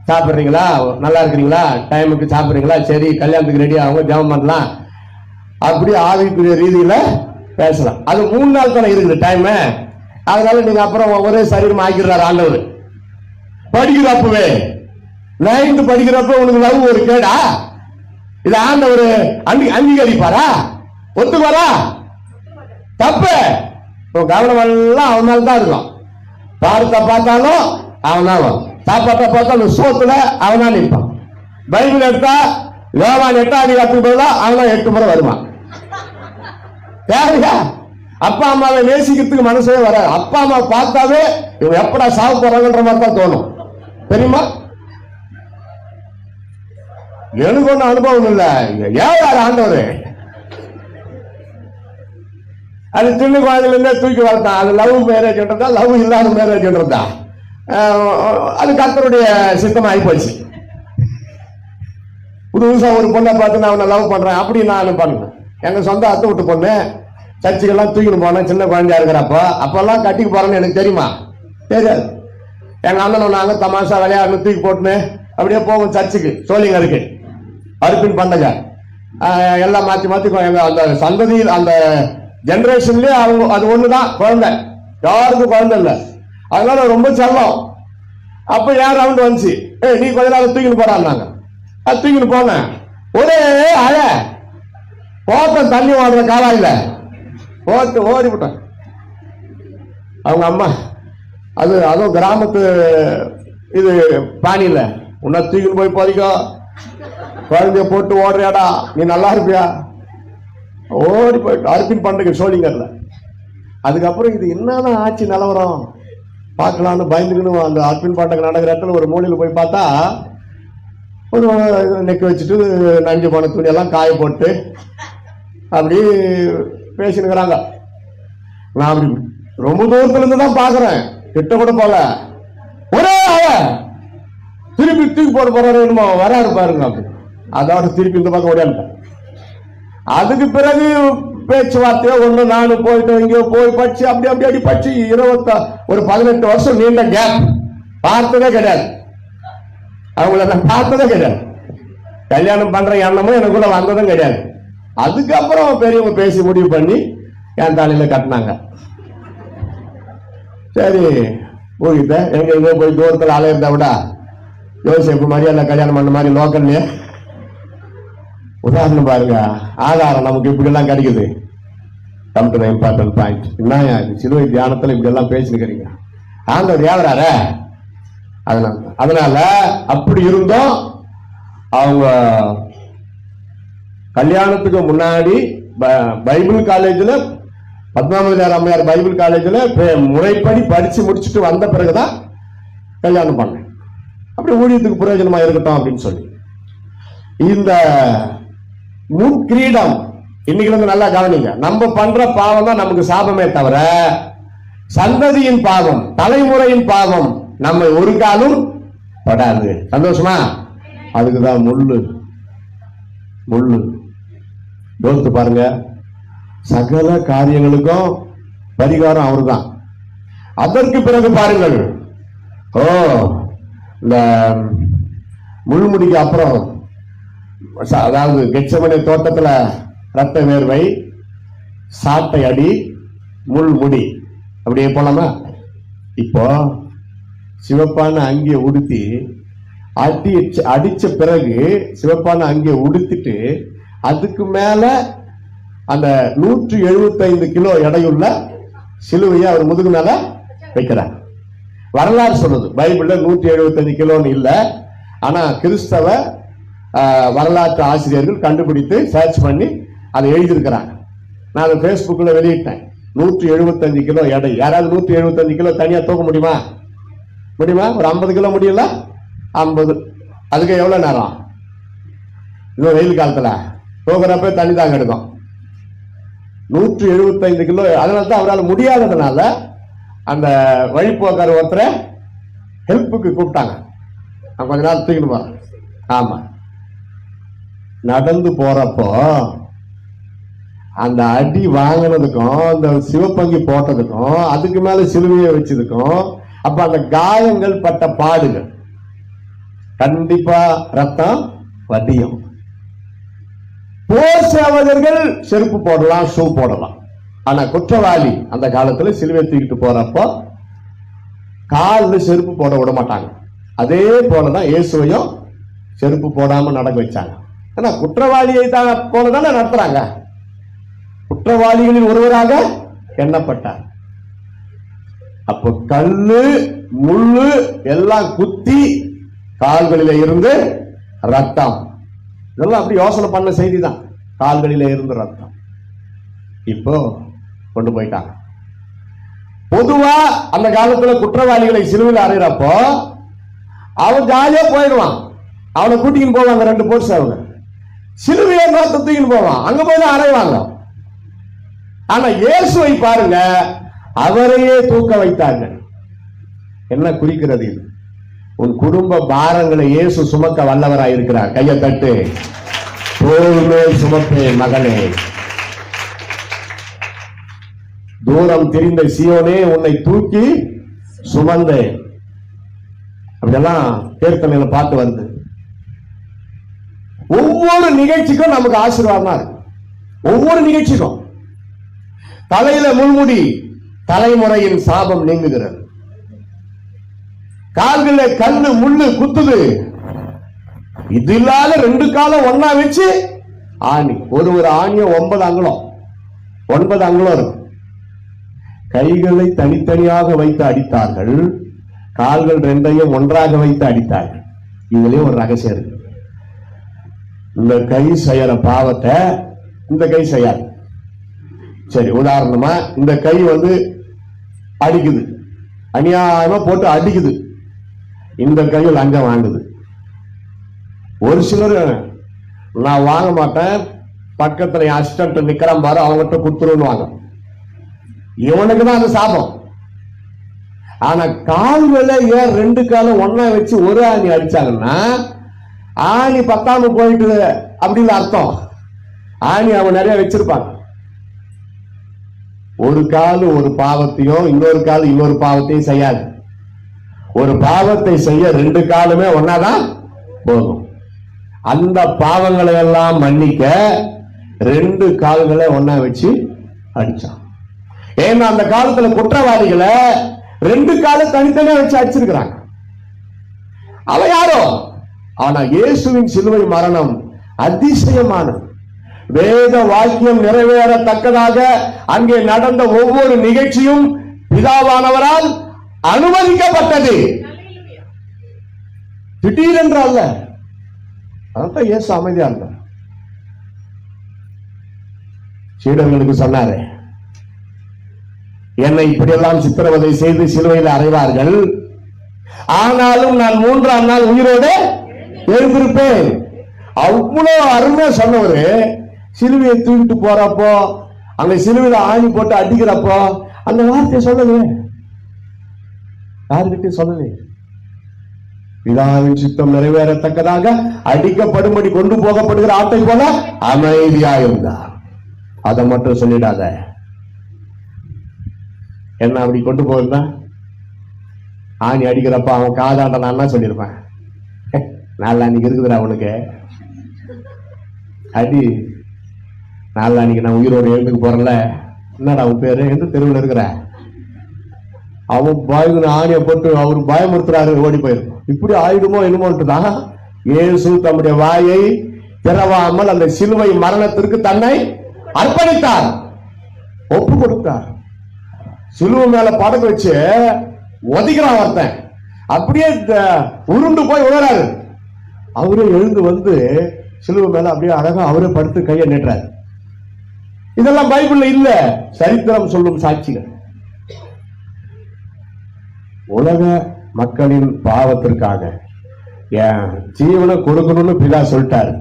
சாப்பிட்றீங்களா, நல்லா இருக்கிறீங்களா, டைமுக்கு சாப்பிட்றீங்களா, சரி கல்யாணத்துக்கு ரெடி ஆகும், ஜெபம் பண்ணலாம், அப்படி ஆவிக்குரிய ரீதியில பேசலாம். அது 3 நாள் தானே இருக்குது டைம். அதனால நீங்க அப்புறம் ஒரே சரீரம் ஆக்கிடுறாரு ஆண்டவர். படிக்கிறப்பவே 9th படிக்கிறப்ப உனக்கு லவ் ஒரு கேடா? இது ஆண்டவர் அங்கீகரிப்பாரா? ஒத்துக்குவாரா? தப்பு. கவனம் எல்லாம் அவனால தான் இருக்கும். பாடத்தை பார்த்தாலும் அவனாலும், சாப்பாட்டை பார்த்தாலும் சோத்துல அவனா நிற்பான். பைபிள் எடுத்தா யோவான் 8ஆம் அதிகாரத்துக்கு பதிலா அவனா 8 முறை வருவான். தேவையா? அப்பா அம்மாவை நேசிக்கிறதுக்கு மனசே வராது. அப்பா அம்மா பார்த்தாவே இவங்க எப்படா சாவு போறாங்கன்ற மாதிரி தான் தோணும். தெரியுமா? எனக்கு ஒன்றும் அனுபவம் இல்லை. ஏன் ஆண்டவர் அது சின்ன குழந்தைல இருந்தே தூக்கி வளர்த்தான். அது லவ் மேரேஜ்ன்றதா, லவ் இல்லாத மேரேஜ்ன்றதா, அது கர்த்தருடைய சித்தம் ஆகி போச்சு. புதுசா ஒரு பொண்ணை பார்த்து நான் அவனை லவ் பண்றேன் அப்படி நான் பண்ணேன். எங்க சொந்த அத்தை விட்டு பொண்ணு, சர்ச்சுக்கெல்லாம் தூக்கிட்டு போனேன் சின்ன குழந்தையா இருக்கிறப்ப. அப்பெல்லாம் கட்டிக்கு போறேன்னு எனக்கு தெரியுமா? தெரியாது. எங்க அண்ணனும் நாங்க தமாஷா விளையாடு தூக்கி போட்டுன்னு அப்படியே போவோம் சர்ச்சுக்கு. சோழிங்க இருக்கு, அறுப்பின் பண்டகை எல்லாம் மாத்தி மாத்தி. எங்க அந்த சந்ததியில் அந்த ஜெனரேஷன்லயே அவங்க அது ஒண்ணுதான் குழந்தை, யாருக்கும் குழந்தை இல்லை. அதனால ரொம்ப செல்லம். அப்ப ஏன் ரவுண்ட் வந்துச்சு, நீ கொஞ்ச நாள் தூக்கிட்டு போறாங்க. அது தூக்கிட்டு போனேன். ஒரே அழ போட்ட தண்ணி வாடுற காலாயில போட்டு ஓடிவிட்டேன். அவங்க அம்மா அதுவும் கிராமத்து இது பாணியில, உன்னை தூக்கிட்டு போய் போதிக்கோ, குழந்தைய போட்டு ஓடுறியாடா, நீ நல்லா இருப்பியா? ஓடி போயிட்டு அறுப்பின் பண்டிகை சோழிங்கர்ல. அதுக்கப்புறம் இது என்னதான் ஆட்சி நிலவரம் பார்க்கலான்னு பயந்துக்கணும். அந்த அறுப்பின் பண்டிகை நடக்கிற இடத்துல ஒரு மூலையில் போய் பார்த்தா ஒரு நெக்க வச்சுட்டு நஞ்சு போன துணி எல்லாம் காய போட்டு அப்படி பேசினுக்கிறாங்க. நான் அப்படி ரொம்ப தூரத்துல இருந்து தான் பாக்குறேன், கிட்ட கூட போல. ஒரே திருப்பி தூக்கி போட போறாரு என்னமோ வராரு பாருங்க. அப்படி அதோட திருப்பி இந்த பக்கம் ஓடியாண்டேன். அதுக்கு பிறகு பேச்சுவார்த்தையோ ஒன்று நானும் போயிட்டு எங்கேயோ போய் படிச்சு அப்படி படிச்சு 18 வருஷம் நீண்ட கேப். பார்த்ததே கிடையாது, அவங்கள நான் பார்த்ததே கிடையாது. கல்யாணம் பண்ற எண்ணமும் எனக்குள்ள வந்ததும் கிடையாது. அதுக்கப்புறம் பெரியவங்க பேசி முடிவு பண்ணி என் தலையில கட்டினாங்க. சரி போயிட்ட எங்க போய் தூரத்தில் அலையிருந்தா விட யோசிப்பு மாதிரியா கல்யாணம் பண்ண மாதிரி லோக்கல்லையே. உதாரணம் பாருங்க, ஆதாரம் நமக்கு இப்படி எல்லாம் கிடைக்குது. Come to the important point. என்ன சிலுவை தியானத்துல இப்படி எல்லாம் பேசிருக்கிறீங்க, ஆண்டவர் யாவரார? அதனால அப்படி இருந்தோம். அவங்க கல்யாணத்துக்கு முன்னாடி பைபிள் காலேஜில், பத்மாவதியார் அம்மையார் பைபிள் காலேஜில் முறைப்படி படிச்சு முடிச்சுட்டு வந்த பிறகுதான் கல்யாணம் பண்ணேன். அப்படி ஊழியத்துக்கு பிரயோஜனமா இருக்கட்டும் அப்படின்னு சொல்லி. இந்த முன்கிரீடம் இன்னைக்கு வந்து நல்லா கவனிங்க. நம்ம பண்ற பாவம் தான் நமக்கு சாபமே தவிர சந்ததியின் பாவம், தலைமுறையின் பாவம் நம்ம ஒரு காலம் படாது. சந்தோஷமா? அதுக்குதான் முள்ளு யோசித்து பாருங்க. சகல காரியங்களுக்கும் பரிகாரம் அவர்தான். அதற்கு பிறகு பாருங்கள், இந்த முள்முடிக்கு அப்புறம், அதாவது கெச்சமனை தோட்டத்துல ரத்த வேர்வை, சாட்டை அடி, முள்முடி, அப்படியே போலாமா? இப்போ சிவப்பான அங்கிய உடுத்தி அடிச்ச பிறகு சிவப்பான அங்கிய உடுத்திட்டு அதுக்கு மேல அந்த 175 கிலோ எடையுள்ள சிலுவையை அவர் முதுகு மேல வைக்கிறார். வரலாறு சொல்லுது, பைபிள்ல 175 கிலோன்னு இல்லை. ஆனா கிறிஸ்தவ வரலாற்று ஆசிரியர்கள் கண்டுபிடித்து சர்ச் பண்ணி அதை எழுதியிருக்கிறாங்க. நான் அதை பேஸ்புக்ல வெளியிட்டேன். 175 கிலோ எடை. யாராவது 175 கிலோ தனியா தூக்க முடியுமா? ஒரு 50 கிலோ முடியல? 50. அதுக்கு எவ்வளவு நேரம்? இன்னும் வெயில் காலத்துல போகிறப்ப தண்ணி தாங்க எடுக்கும். 175 கிலோ. அதனால தான் அவரால் முடியாததுனால அந்த வழிபோக்கார ஒருத்தரை ஹெல்ப்புக்கு கூப்பிட்டாங்க. கொஞ்ச நாள் தூக்கிட்டு போறேன். ஆமா, நடந்து போறப்போ அந்த அடி வாங்கினதுக்கும் அந்த சிவப்பங்கி போட்டதுக்கும் அதுக்கு மேல சிலுவையை வச்சதுக்கும் அப்ப அந்த காயங்கள் பட்ட பாடுகள் கண்டிப்பா ரத்தம் வடியும். போர் சேவகர்கள் செருப்பு போடலாம், ஷூ போடலாம். ஆனா குற்றவாளி அந்த காலத்துல சிலுவை தூக்கிட்டு போறப்போ காலில் செருப்பு போட விட மாட்டாங்க. அதே போலதான் இயேசுவையும் செருப்பு போடாம நடக்க வச்சாங்க. ஆனா குற்றவாளியை தான் போலதானே நடத்துறாங்க. குற்றவாளிகளில் ஒருவராக எண்ணப்பட்டார். அப்போ கல்லு முள்ளு எல்லாம் குத்தி கால்களில இருந்து ரத்தம். இதெல்லாம் அப்படி யோசனை பண்ண செய்தி தான். கால்களில இருந்து ரத்தம். இப்போ கொண்டு போயிட்டாங்க. பொதுவா அந்த காலத்துல குற்றவாளிகளை சிலுவையில் அறையிறப்போ அவன் ஜாலியா போயிடுவான். அவனை கூட்டின்னு போவாங்க 2 போர் சேவங்க. சிலுவையை நோக்க தூக்கின்னு போவான். அங்க போய் தான் அறைவாங்க. ஆனா இயேசுவை பாருங்க, அவரையே தூக்க வைத்தார்கள். என்ன குறிக்கிறது இது? உன் குடும்ப பாரங்களை இயேசு சுமக்க வல்லவராயிருக்கிறார். கையை தட்டு. தோள்மே சுமப்பே மகனே, தூரம் தெரிந்த சீயோனே உன்னை தூக்கி சுமந்தேன். அப்படியெல்லாம் கீர்த்தனையில பாட்டு வருது. ஒவ்வொரு நிகழ்ச்சிக்கும் நமக்கு ஆசீர்வாதமா இருக்கு. ஒவ்வொரு நிகழ்ச்சிக்கும் தலையில முள்முடி, தலைமுறையின் சாபம் நீங்குகிறது. கால்கள கல்லு முள்ளு குத்துது. இது இல்லாத 2 காலம் ஒன்னா வச்சு ஆணி. ஒரு ஆணியும் 9 அங்குலம் 9 அங்குலம் இருக்கும். கைகளை தனித்தனியாக வைத்து அடித்தார்கள். கால்கள் 2ஐயும் ஒன்றாக வைத்து அடித்தார்கள். இதுலயும் ஒரு ரகசியம் இருக்கு. இந்த கை செய்யற பாவத்தை இந்த கை செய்யாது. சரி, உதாரணமா இந்த கை அடிக்குது, அநியாயமா போட்டு அடிக்குது. இந்த கையில் லஞ்சம் வாங்குது. ஒரு சிலர் நான் வாங்க மாட்டேன், பக்கத்துல அசிஸ்டன்ட் நிக்கிறான் பாரு, அவங்ககிட்ட கொடுத்துருவாங்க. இவனுக்கு தான் அது சாபம். ஆனா கால்களை ஏன் 2 காலம் ஒன்னா வச்சு ஒரு ஆணி அடிச்சாங்கன்னா ஆணி பத்தாம போயிட்டு அப்படின்னு அர்த்தம். ஆணி அவன் நிறைய வச்சிருப்பாங்க. ஒரு கால் ஒரு பாவத்தையும் இன்னொரு கால் இன்னொரு பாவத்தையும் செய்யாது. ஒரு பாவத்தை செய்ய 2 காலுமே ஒன்னாதான் போகும். அந்த பாவங்களை எல்லாம் மன்னிக்க 2 கால்களை ஒன்னா வச்சு அடிச்சான். ஏன்னா அந்த காலத்துல குற்றவாளிகளை 2 காலம் தனித்தனியா வச்சு அடிச்சிருக்கிறாங்க. அவ யாரோ? ஆனா இயேசுவின் சிலுவை மரணம் அதிசயமானது. வேத வாக்கியம் நிறைவேறத்தக்கதாக அங்கே நடந்த ஒவ்வொரு நிகழ்ச்சியும் பிதாவானவரால் அனுமதிக்கப்பட்டது. திடீரென்று அல்ல. அதான் இயேசு அமைதியா இருந்தார். சீடர்களுக்கு சொன்னாரே, என்னை இப்படியெல்லாம் சித்திரவதை செய்து சிலுவையில் அறைவார்கள், ஆனாலும் நான் 3ஆம் நாள் உயிரோடு எழுந்திருப்பேன். அவ்வளவு அருமையா சொன்னவரு சிலுவையை தூக்கிட்டு போறப்போ, அங்க சிலுவையில ஆணி போட்டு அடிக்கிறப்போ அந்த வார்த்தையை சொல்லல. யாருக்கிட்ட சொல்லல? பிதாவின் சித்தம் நிறைவேறத்தக்கதாக அடிக்கப்படும்படி கொண்டு போகப்படுகிற ஆட்டை போல அமைதியா இருந்தார். அதை மட்டும் சொல்லிடாத. என்ன அப்படி கொண்டு போயிருந்தா ஆணி அடிக்கிறப்ப அவன் காதாண்ட நான் என்ன சொல்லியிருப்பேன்? நாளைக்கு இருக்குதுடா அவனுக்கு அடி, நாளைக்கு நான் உயிரோடு எழுந்துக்கு போறல, என்னடா அவன் பேரு, எந்த தெருவில் இருக்கிற, அவன் பாய்க்கு ஆணியை போட்டு அவர் பயமுறுத்துறாரு, ஓடி போயிருக்கும். இப்படி ஆயிடுமோ என்னமோன்ட்டுதான் இயேசு தம்முடைய வாயை திறவாமல் அந்த சிலுவை மரணத்திற்கு தன்னை அர்ப்பணித்தார், ஒப்பு கொடுத்தார். சிலுவை மேல படகு வச்சு ஒதிக்கிறான் ஒருத்தன், அப்படியே உருண்டு போய் உணராரு. அவரே எழுந்து சிலுவை மேல அப்படியே அழகா அவரே படுத்து கையை நீட்டுறாரு. இதெல்லாம் பைபிள்ல இல்ல, சரித்திரம் சொல்லும் சாட்சிகள். உலக மக்களின் பாவத்திற்காக என் ஜீவனை கொடுக்கணும்னு பிதா சொல்லிட்டாரு.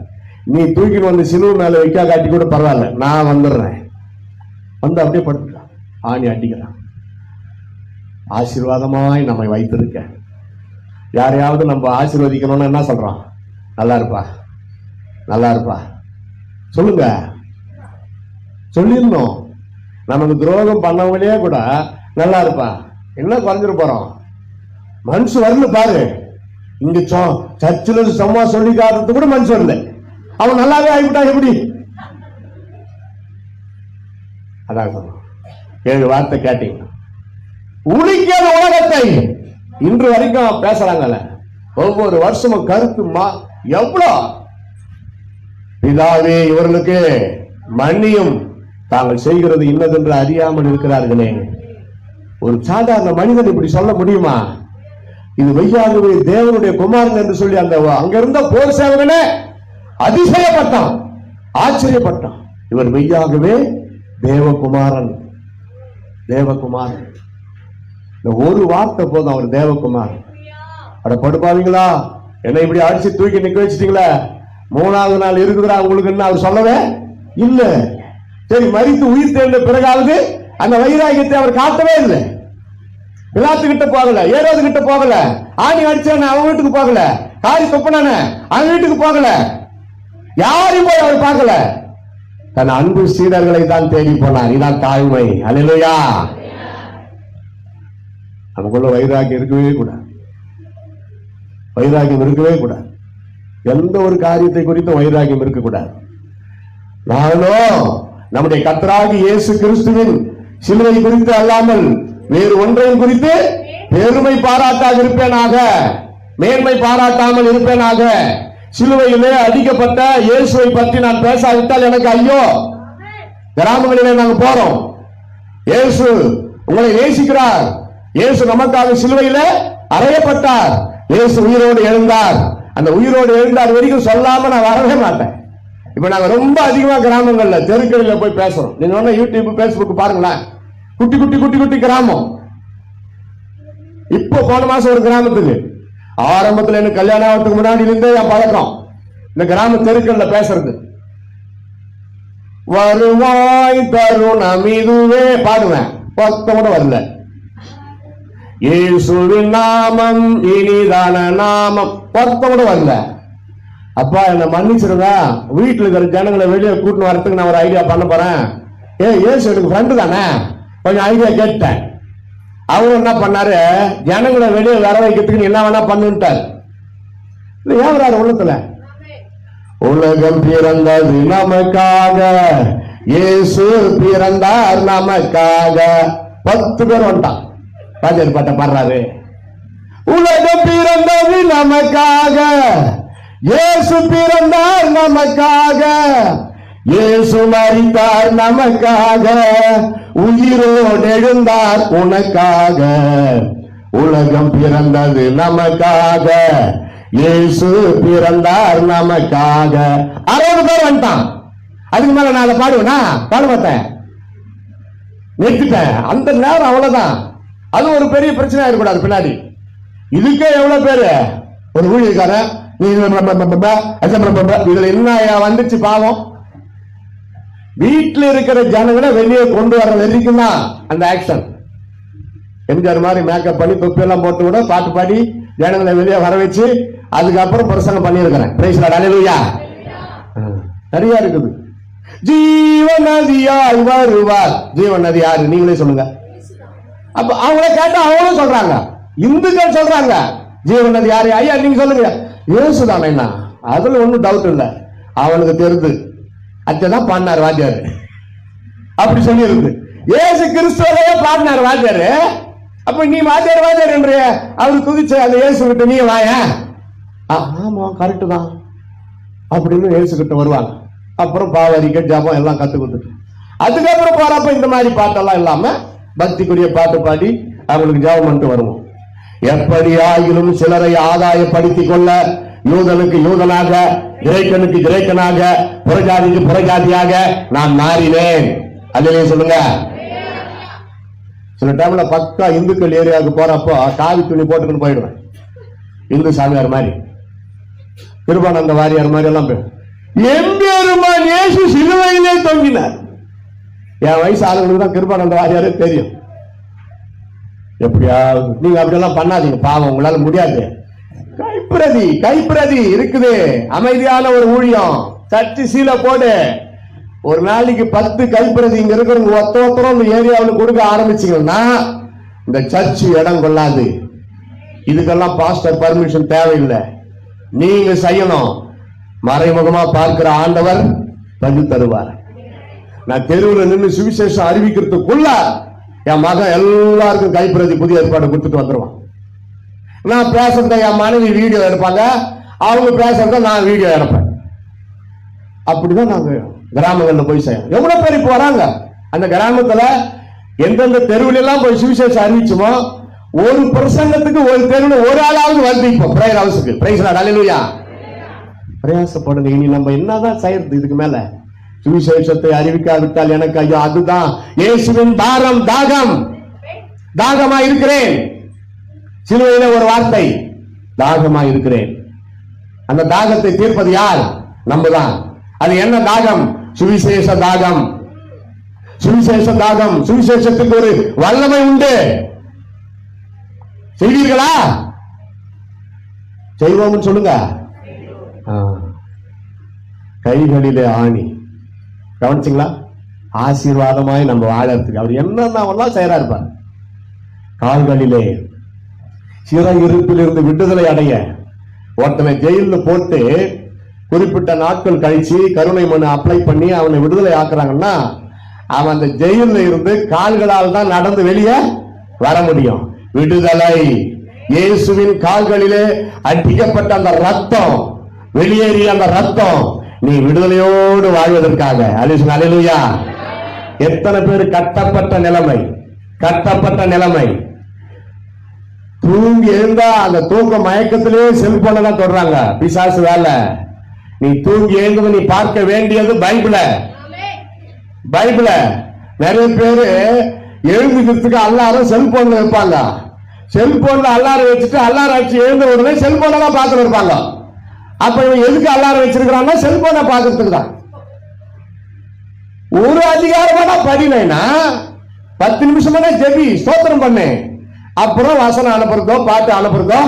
நீ தூக்கின்னு வந்து சிலுவை மேல வைக்கா காட்டி கூட பரவாயில்ல, நான் வந்துடுறேன். வந்து அப்படியே படுத்துட்டான், ஆணி அடிக்கிறான். ஆசீர்வாதமாய் நம்மை வைத்திருக்க யாரையாவது நம்ம ஆசீர்வதிக்கணும்னு என்ன சொல்றோம்? நல்லா இருப்பா, நல்லா இருப்பா சொல்லுங்க, சொல்லிடணும். நமக்கு துரோகம் பண்ணவங்களே கூட நல்லா இருப்பா, என்ன குறைஞ்சிட போறோம்? மனசு வரல பாரு. இங்க சர்ச்சில் சும்மா சொல்லி காட்டுறது கூட மனசு வரல, அவன் நல்லாவே ஆகிவிட்டா எப்படி? அதான் சொல்றோம். 7 வார்த்தை கேட்டீங்க. உளிக்காத உலகத்தை இன்று வரைக்கும் பேசுறாங்கல்ல, ஒவ்வொரு வருஷமும் கருத்து எவ்வளவு பிதாவே இவர்களுக்கு மன்னியும், தாங்கள் செய்கிறது இன்னதென்று அறியாமல் இருக்கிறார்களே. ஒரு சாதாரண மனிதன் இப்படி சொல்ல முடியுமா? இது மெய்யாகவே தேவனுடைய குமாரன் என்று சொல்லி அந்த அங்க இருந்த போர் சேவகனே அதிசயப்பட்டான், ஆச்சரியப்பட்டான். இவர் மெய்யாகவே தேவகுமாரன், தேவகுமாரன். இந்த ஒரு வார்த்தை போதும், அவர் தேவகுமாரன். அட படுப்பாவீங்களா, என்ன இப்படி அடிச்சு தூக்கி நிக்க வச்சிட்டீங்களா, 3வது நாள் இருக்குதுடா உங்களுக்கு அவர் சொல்லவே இல்ல. சரி, மரித்து உயிர் தேர்ந்த பிறகாவது அந்த வைராகியத்தை அவர் காட்டவே இல்லை. பிலாத்துக்கிட்ட போகல, ஏரோது கிட்ட போகல, ஆணி அடிச்சான அவன் வீட்டுக்கு போகல, காரி தொப்பனான அவன் வீட்டுக்கு போகல, யாரையும் போய் அவர் பார்க்கல. தன் அன்பு சீடர்களை தான் தேடி போனார். இதான் தாழ்மை. அல்லேலூயா. நமக்குள்ள வைராகியம் இருக்கவே கூடாது, வைராகியம் இருக்கவே கூடாது. எந்த ஒரு காரியத்தை குறித்தும் வைராகியம் இருக்கக்கூடாது. நானும் நம்முடைய கர்த்தராகிய இயேசு கிறிஸ்துவின் சிலுவை குறித்து அல்லாமல் வேறு ஒன்றையும் குறித்து பெருமை பாராட்டாக இருப்பேனாக, மேன்மை பாராட்டாமல் இருப்பேனாக. சிலுவையிலே அடிக்கப்பட்ட இயேசுவை பற்றி நான் பேசாவிட்டால் எனக்கு ஐயோ. கிராமங்களிலே நாங்கள் போறோம், இயேசு உங்களை நேசிக்கிறார், இயேசு நமக்காக சிலுவையிலே அறையப்பட்டார், இயேசு உயிரோடு எழுந்தார், அந்த உயிரோடு எழுந்தார் வரைக்கும் சொல்லாம நான் வரவே மாட்டேன். இப்ப நாங்க ரொம்ப அதிகமா கிராமங்கள்ல தெருக்களில் போய் பேசுறோம். நீங்க வேணா யூடியூப் பேஸ்புக் பாருங்களேன், குட்டி குட்டி குட்டி குட்டி கிராமம். இப்போ போன மாசம் ஒரு கிராமத்துக்கு ஆரம்பத்தில் எனக்கு கல்யாணம் ஆகிறதுக்கு முன்னாடி இருந்தே என் பழக்கம் இந்த கிராம தெருக்கள்ல பேசுறது. வருவாய் தருணம் இதுவே பாடுவேன், பத்தம் கூட வரல. இயேசுவின் நாமம் இனிதான நாமம், பத்தம் கூட வரல. அப்பா என்ன மன்னிச்சிருங்க, வீட்டுல இருக்கிற ஜனங்களை வெளியே கூட்டின்னு வரதுக்கு நான் ஒரு ஐடியா பண்ண போறேன். இயேசு எனக்கு ஃப்ரெண்டு தானே, கொஞ்சம் ஐடியா கேட்டேன். அவர் என்ன பண்ணாரு, ஜனங்களை வெளியே வர வைக்கிறதுக்கு என்ன வேணா பண்ணுட்டார். ஏன் உள்ளத்துல உலகம் பிறந்தது நமக்காக, இயேசு பிறந்தார் நமக்காக. 10 பேர் வந்துட்டான், பாஜர் பாட்ட பாடுறாரு. உலகம் பிறந்தது நமக்காக, இயேசு பிறந்தார் நமக்காக, இயேசு மரித்தார் நமக்காக, உயிரோடு எழுந்தார் உனக்காக. உலகம் பிறந்தது நமக்காக, இயேசு பிறந்தார் நமக்காக. 60 பேர் வந்துட்டான். அதுக்கு மேல நான் அதை பாடுவேனா? பாட மாட்டேன், நிறுத்திட்டேன். அந்த நேரம் அவ்வளவுதான். அது ஒரு பெரிய பிரச்சனை இருக்கக்கூடாது பின்னாடி. இதுக்கே எவ்வளவு பேரு ஒரு ஊழியக்காரன் இதுல என்ன வந்துச்சு பாவம். வீட்டில் இருக்கிற ஜனங்களை வெளியே கொண்டு வர வரைக்கும் தான் அந்த ஆக்ஷன். எம்ஜிஆர் மாதிரி மேக்கப் பண்ணி தொப்பி எல்லாம் போட்டு கூட பாட்டு பாடி ஜனங்களை வெளியே வர வச்சு அதுக்கப்புறம் பிரசங்கம் பண்ணியிருக்கிறேன். பிரைஸ் லார்ட், அல்லேலூயா. நிறைய இருக்குது. ஜீவநதியாய் வருவார். ஜீவநதி யாரு நீங்களே சொல்லுங்க. அப்ப அவங்கள கேட்டா அவங்களும் சொல்றாங்க, இந்துக்கள் சொல்றாங்க ஜீவநதி யாரு? ஐயா நீங்க சொல்லுங்க. இயேசுதான். என்ன அதுல ஒன்னும் டவுட் இல்ல, அவனுக்கு தெரிந்து அதான் பாடினார் வாத்தியாரு, அப்படி சொல்லி இருக்கு. இயேசு கிறிஸ்துவையே பாடினார் வாத்தியாரு. அப்ப நீ வாத்தியார் வாத்தியார் என்று அவரு குதிச்சு அந்த இயேசு கிட்ட நீ வாய, ஆமா கரெக்டு தான் அப்படின்னு இயேசு கிட்ட வருவாங்க. அப்புறம் பாவரிக்க ஜபம் எல்லாம் கத்து கொடுத்துட்டு அதுக்கப்புறம் போறப்ப இந்த மாதிரி பாட்டெல்லாம் இல்லாம பக்திக்குரிய பாட்டு பாடி அவங்களுக்கு ஜபம் பண்ணிட்டு வருவோம். எப்படி ஆகிலும் சிலரை ஆதாயப்படுத்திக் கொள்ள யூதனுக்கு யூதனாக, கிரேக்கனுக்கு கிரேக்கனாக, புறஜாதிக்கு புறஜாதியாக நான் மாறினேன். அல்லேலூயா சொல்லுங்க. சில டைம்ல பக்கா இந்துக்கள் ஏரியாவுக்கு போறப்போ காவி துணி போட்டுக்கிட்டு போயிடுவேன். இந்து சாமியார் மாதிரி, கிருபானந்த வாரியார் மாதிரி எல்லாம் எம்பெருமான் இயேசு சிலுவையிலே தொங்கினார். என் வயசு ஆளுங்களுக்கு தான் கிருபானந்த வாரியாரே தெரியும். எப்படியாவது நீங்க அப்படியெல்லாம் பண்ணாதீங்க, பாவம், உங்களால முடியாது. கைப்பிரதி இருக்குது, அமைதியான ஒரு ஊழியம், சர்ச்சு சீல போடு. ஒரு நாளைக்கு 10 கைப்பிரதி இங்க இருக்கிறவங்க ஒருத்தரும் இந்த ஏரியாவில் கொடுக்க ஆரம்பிச்சீங்கன்னா இந்த சர்ச்சு இடம் கொள்ளாது. இதுக்கெல்லாம் பாஸ்டர் பர்மிஷன் தேவையில்லை, நீங்க செய்யணும். மறைமுகமா பார்க்கிற ஆண்டவர் பதில் தருவார். நான் தெருவில் நின்று சுவிசேஷம் அறிவிக்கிறதுக்குள்ள என் மகன் எல்லாருக்கும் கைப்பிரதி புதிய ஏற்பாடு கொடுத்துட்டு வந்துருவான். நான் பேசுறத என் மனைவி வீடியோ எடுப்பாங்க, அவங்க பேசுறத நான் வீடியோ எடுப்பேன். அப்படிதான் நாங்க கிராமங்கள்ல போய் செய்யணும். எவ்வளவு பேர் இப்போ வராங்க அந்த கிராமத்துல, எந்தெந்த தெருவில் எல்லாம் போய் சுவிசேஷம் அறிவிச்சோமோ ஒரு பிரசங்கத்துக்கு ஒரு தெருவில் ஒரு ஆளாவது வந்து இப்போ பிரேயர் ஹவுஸுக்கு. பிரைஸ் லார்ட், ஹல்லேலூயா. பிரயாசப்படுங்க. இனி நம்ம என்னதான் செய்யறது? இதுக்கு மேல சுவிசேஷத்தை அறிவிக்காவிட்டால் எனக்கு ஐயோ, அதுதான் இயேசுவின் தாரம், தாகம். தாகமா இருக்கிறேன். சிலுவையில ஒரு வார்த்தை, தாகமா இருக்கிறேன். அந்த தாகத்தை தீர்ப்பது யார்? நம்ம தான். அது என்ன தாகம்? சுவிசேஷ தாகம். சுவிசேஷ தாகம். சுவிசேஷத்துக்கு ஒரு வல்லமை உண்டு. செய்வீர்களா? செய்வோம்னு சொல்லுங்க. கைகளிலே ஆணி. கவனிச்சிங்களா? ஆசீர்வாதமாய் நம்ம வாழறதுக்கு அவர் என்னென்ன செய்யறா இருப்பார். கால்களிலே சிறை இருப்பிலிருந்து விடுதலை அடைய ஒருத்தனை ஜெயிலில் போட்டு குறிப்பிட்ட நாட்கள் கழிச்சு கருணை மனு அப்ளை பண்ணி அவனை விடுதலை ஆக்குறாங்கன்னா அவன் அந்த ஜெயிலில் இருந்து கால்களால் தான் நடந்து வெளியே வர முடியும். விடுதலை இயேசுவின் கால்களிலே அடிக்கப்பட்ட அந்த ரத்தம், வெளியேறிய அந்த ரத்தம் நீ விடுதலையோடு வாழ்வதற்காக. அல்லேலூயா. எத்தனை பேர் கட்டப்பட்ட நிலைமை, கட்டப்பட்ட நிலைமை. தூங்கி எழுந்தா அந்த தூக்க மயக்கத்திலே செல்போனை தான் தொடறாங்க. பிசாசு வேலை. நீ தூங்கி எழுந்தது நீ பார்க்க வேண்டியது பைபிள. பைபிள. நிறைய பேரு எழுந்துக்கிறதுக்கு அல்லாரும் செல்போன்ல வைப்பாங்க. செல்போன்ல அல்லாரம் வச்சுட்டு அல்லாரம் வச்சு எழுந்த உடனே செல்போனை தான் பார்த்துட்டு இருப்பாங்க. அப்ப இவன் எதுக்கு அல்லாரம் வச்சிருக்கிறான்னா செல்போனை பார்க்கறதுக்கு தான். ஒரு அதிகாரமான படினா 10 நிமிஷமா ஜெபி ஸ்தோத்திரம் பண்ணு, அப்புறம் வசனம் அனுப்புறதோ பாட்டு அனுப்புறதோ.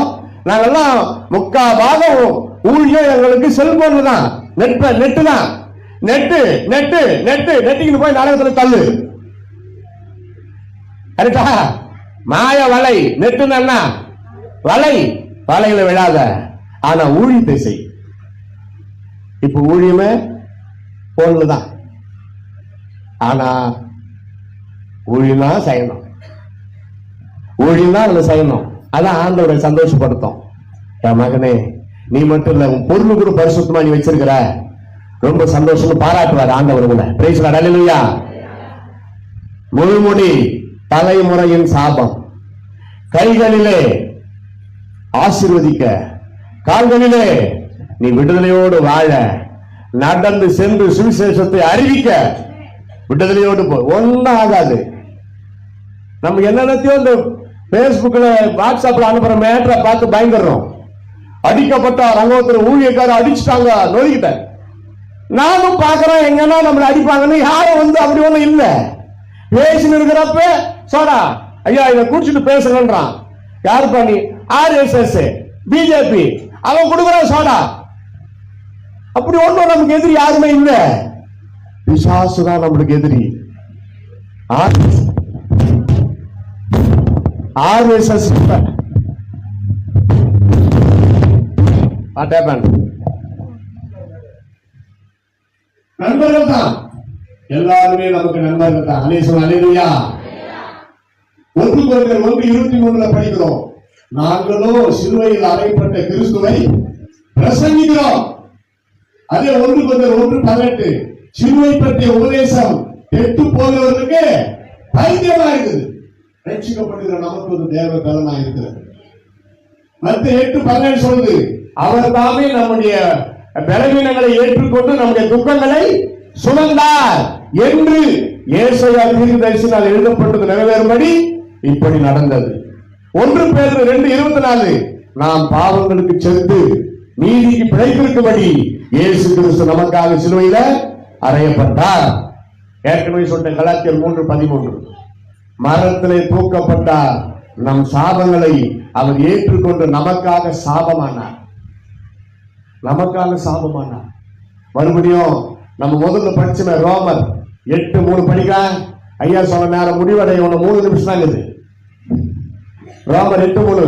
நாங்கெல்லாம் 3/4 பாகம் ஊழியம் எங்களுக்கு செல்போன்ல தான். நெட்டு தான். நெட்டுக்கு போய் நாடகத்துல தள்ளு. கரெக்டா? மாய வலை. நெட்டு வலை. வலையில விழாத. ஆனா ஊழியத்தை செய். இப்ப ஊழியமே போன்ல தான். ஆனா ஊழியம் தான் செய்யணும். ஊழியம் தான் அதுல செய்யணும். அதான் ஆண்டவரை சந்தோஷப்படுத்தும். என் மகனே, நீ மட்டும் இல்ல, உன் பொருள் கூட பரிசுத்தமா நீ வச்சிருக்கிற, ரொம்ப சந்தோஷம் பாராட்டுவார் ஆண்டவர் கூட. பிரைஸ் லார்ட், ஹல்லேலூயா. முழுமுடி தலைமுறையின் சாபம். கைகளிலே ஆசீர்வதிக்க, கால்களிலே நீ விடுதலையோடு வாழ, நடந்து சென்று சுவிசேஷத்தை அறிவிக்க. விடுதலையோடு போ. ஒன்னும் ஆகாது. நம்ம என்னென்னத்தையும் இந்த பேஸ்புக்ல வாட்ஸ்அப்ல அனுப்புற மேட்டரை பார்த்து பயந்துடுறோம். அடிக்கப்பட்டார், அங்க ஒருத்தர் ஊழியக்காரர் அடிச்சுட்டாங்க, நோய்கிட்ட. நானும் பாக்குறேன் எங்கன்னா நம்மளை அடிப்பாங்கன்னு. யாரும் வந்து அப்படி ஒண்ணும் இல்ல. பேசின்னு இருக்கிறப்ப சோடா ஐயா இதை குடிச்சிட்டு பேசுறான். யாரு பண்ணி? RSS பிஜேபி அவன் கொடுக்குறான் சோடா. அப்படி ஒண்ணும் நமக்கு எதிரி யாருமே இல்ல. பிசாசு தான் நம்மளுக்கு எதிரி. RSS நண்பர்கள் தான். எல்லாருமே நமக்கு நண்பர்கள் தான். அல்லேலூயா. 1 படிக்கிறோம். நாங்களோ சிலுவையில் அறையப்பட்ட கிறிஸ்துவை பிரசங்கிக்கிறோம். அதே 1 சிலுவை பற்றிய உபதேசம் கெட்டு போகிறவர்களுக்கு பைத்தியமா இருக்குது. ரட்சிக்கப்படுகிற நமக்கு ஒரு தேவ பலனா இருக்கிறது. மத்தேயு 8:17 சொல்லுது, அவர் தாமே நம்முடைய பலவீனங்களை ஏற்றுக்கொண்டு நம்முடைய துக்கங்களை சுமந்தார் என்று ஏசாயா தீர்க்கதரிசியால் எழுதப்பட்டது நிறைவேறும்படி இப்படி நடந்தது. 1 பேதுரு 2:24 நாம் பாவங்களுக்கு செத்து நீதிக்கு பிழைத்திருக்கும்படி இயேசு கிறிஸ்து நமக்காக சிலுவையில அறையப்பட்டார். ஏற்கனவே சொன்ன கலாத்தியர் 3:13 மரத்திலே தூக்கப்பட்டார். நம் சாபங்களை அவர் ஏற்றுக்கொண்டு நமக்காக சாபமானார். நமக்காக சாபமானார். மறுபடியும் நம்ம முதல்ல படிச்சுமே ரோமர் 8:3 படிக்க. ஐயா சொன்ன நேரம் முடிவடைய 3 நிமிஷம் தான் இருக்குது. ரோமர் 8:3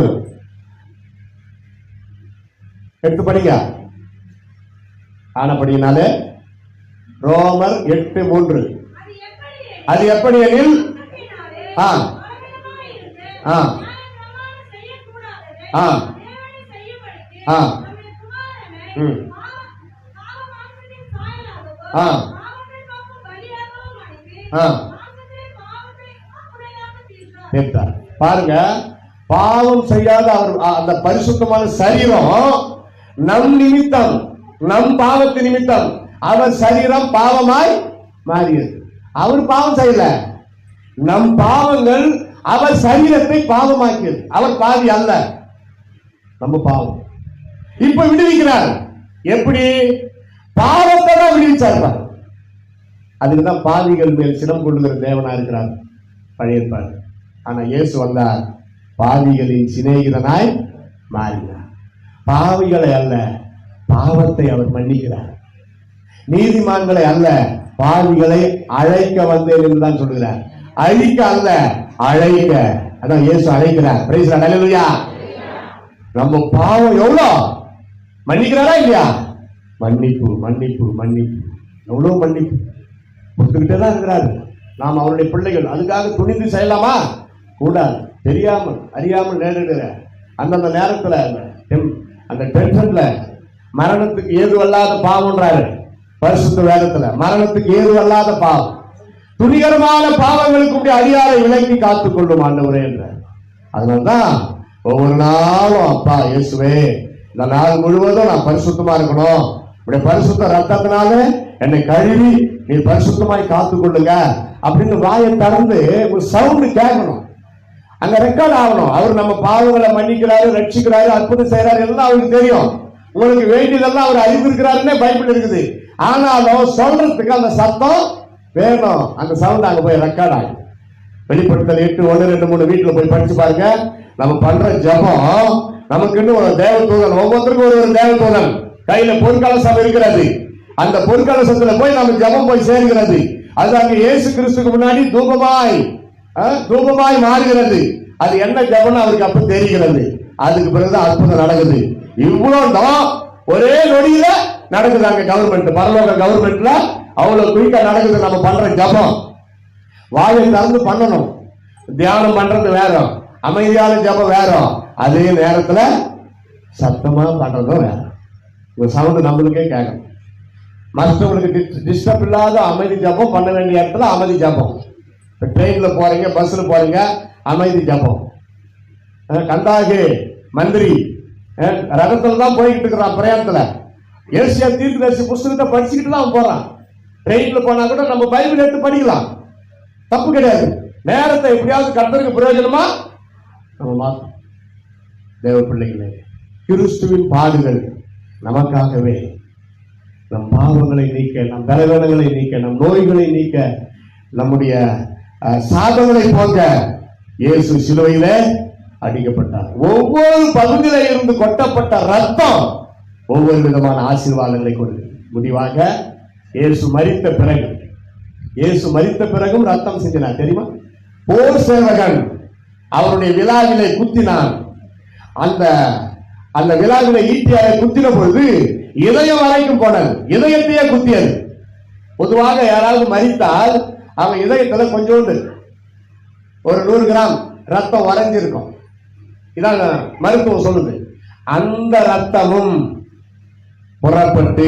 எடுத்து படிக்க. ஆனபடினாலே ரோமர் 8:3 அது எப்படி எனில் பாருங்க, பாவம் செய்யாத அவர் அந்த பரிசுத்தமான சரீரம் நம் நிமித்தம், நம் பாவத்து நிமித்தம் அவர் சரீரம் பாவமாய் மாறியது. அவர் பாவம் செய்யல, நம் பாவங்கள் அவர் சரீரத்தை பாவமாக்கியது. அவர் பாவி அல்ல, நம்ம பாவம். இப்ப விடுவிக்கிறார். எப்படி? பாவத்தை தான் விடுவிச்சார். அதுக்குதான் பாவிகள் மேல் சினம் கொள்ளுகிற தேவனா இருக்கிறார் பழைய ஏற்பாடு. ஆனா இயேசு வந்தார், பாவிகளின் சிநேகிதனாய் மாறினார். பாவிகளை அல்ல, பாவத்தை அவர் மன்னிக்கிறார். நீதிமான்களை அல்ல, பாவிகளை அழைக்க வந்தேன் என்றுதான் சொல்கிறார். அழிக்க அல்ல, அழைக்க. அதான் இயேசு அழைக்கிறார். Praise the lord. ஹல்லேலூயா. நம்ம பாவம் எவ்வளவு மன்னிக்கிறாரா இல்லையா? மன்னிப்பு மன்னிப்பு மன்னிப்பு, எவ்வளவு மன்னிப்பு கொடுத்துக்கிட்டே தான் இருக்கிறாரு. நாம் அவருடைய பிள்ளைகள். அதுக்காக துணிந்து செய்யலாமா? கூடாது. தெரியாமல் அறியாமல் நேரிடுற அந்தந்த நேரத்தில் அந்த டென்ஷன்ல மரணத்துக்கு ஏதுவல்லாத பாவம்ன்றாரு பரிசுத்த வேதத்துல. மரணத்துக்கு ஏதுவல்லாத பாவம், துணிகரமான பாவங்களுக்கு அதிகாரை விலக்கி காத்துக் கொள்ளும் ஆண்டவரே என்றார். அதனால்தான் ஒவ்வொரு நாளும் அப்பா இயேசுவே, இந்த நாள் முழுவதும் நான் பரிசுத்தமா இருக்கணும், இப்படி பரிசுத்த ரத்தத்தினால என்னை கழுவி நீ பரிசுத்தமாய் காத்துக் கொள்ளுங்க அப்படின்னு வாயை திறந்து ஒரு சவுண்ட் கேட்கணும். அங்க ரெக்கார்ட் ஆகணும். அவர் நம்ம பாவங்களை மன்னிக்கிறாரு, ரட்சிக்கிறாரு, அற்புதம் செய்யறாரு, எல்லாம் அவருக்கு தெரியும். உங்களுக்கு வேண்டியதெல்லாம் அவர் அறிவிருக்கிறாருன்னே பைபிள் இருக்குது. ஆனாலும் சொல்றதுக்கு அந்த சத்தம் வேணும். அந்த சவுண்ட் அங்க போய் ரெக்கார்ட் ஆகும். வெளிப்படுத்தல் 8:1-2-3 வீட்டுல போய் படிச்சு பாருங்க. நம்ம பண்ற ஜபம் நமக்கு இன்னும் ஒரு தேவதூதன், ஒவ்வொருத்தருக்கும் ஒரு தேவதூதன் கையில பொற்கலசம் இருக்கிறது. அந்த பொற்கலசத்துல போய் நம்ம ஜபம் போய் சேர்கிறது. அது அங்க இயேசு கிறிஸ்துக்கு முன்னாடி தூபமாய் மாறுகிறது. அது என்ன ஜபம்னு அவருக்கு அப்ப தெரிகிறது. அதுக்கு பிறகுதான் அற்புதம் நடக்குது. இவ்வளவு ஒரே நொடியில நடக்குது. அங்க கவர்மெண்ட், பரலோக கவர்மெண்ட்ல அவ்வளவு குயிக்கா நடக்குது. நம்ம பண்ற ஜபம் வாயை திறந்து பண்ணணும். தியானம் பண்றது வேற, அமைதியான ஜபம் வேற, அதே நேரத்துல சத்தமா பண்றதும் வேற. ஒரு சவுண்ட் நம்மளுக்கே கேட்கணும். மற்றவங்களுக்கு டிஸ்டர்ப் இல்லாத அமைதி ஜபம் பண்ண வேண்டிய இடத்துல அமைதி ஜபம். இப்ப ட்ரெயின்ல போறீங்க, பஸ்ல போறீங்க, அமைதி ஜபம். கண்டாகி மந்திரி ரகத்துல தான் போய்கிட்டு இருக்கிறான் பிரயாணத்துல. ஏசியா தீர்க்கதரிசி புஸ்தகத்தை படிச்சுக்கிட்டு தான் போறான். ட்ரெயின்ல போனா கூட நம்ம பைபிள் எடுத்து படிக்கலாம், தப்பு கிடையாது. நேரத்தை எப்படியாவது கர்த்தருக்கு பிரயோஜனமா நம்ம மாற்றோம். தேவ பிள்ளைகளே, கிறிஸ்துவின் பாடுகள் நமக்காகவே நம் பாவங்களை நீக்க, நம் பலவீனங்களை நீக்க, நம் நோய்களை நீக்க, நம்முடைய சாபங்களை போக்க இயேசு சிலுவையிலே அடிக்கப்பட்டார். ஒவ்வொரு பகுதியில இருந்து கொட்டப்பட்ட ரத்தம் ஒவ்வொரு விதமான ஆசீர்வாதங்களை கொண்டு முடிவாக இயேசு மரித்த பிறகும் ரத்தம் சிந்தினார். தெரியுமா? போர் சேவகன் அவருடைய விழாவிலே குத்தினான். அந்த விழாவிலே ஈட்டியாரை குத்தின பொழுது இதயம் வரைக்கும் போனது, இதயத்தையே குத்தியது. பொதுவாக யாராவது மரித்தால் அவன் இதயத்துல கொஞ்சோண்டு ஒரு 100 கிராம் ரத்தம் வரைஞ்சிருக்கும். இதான் மருத்துவம் சொல்லுது. அந்த ரத்தமும் புறப்பட்டு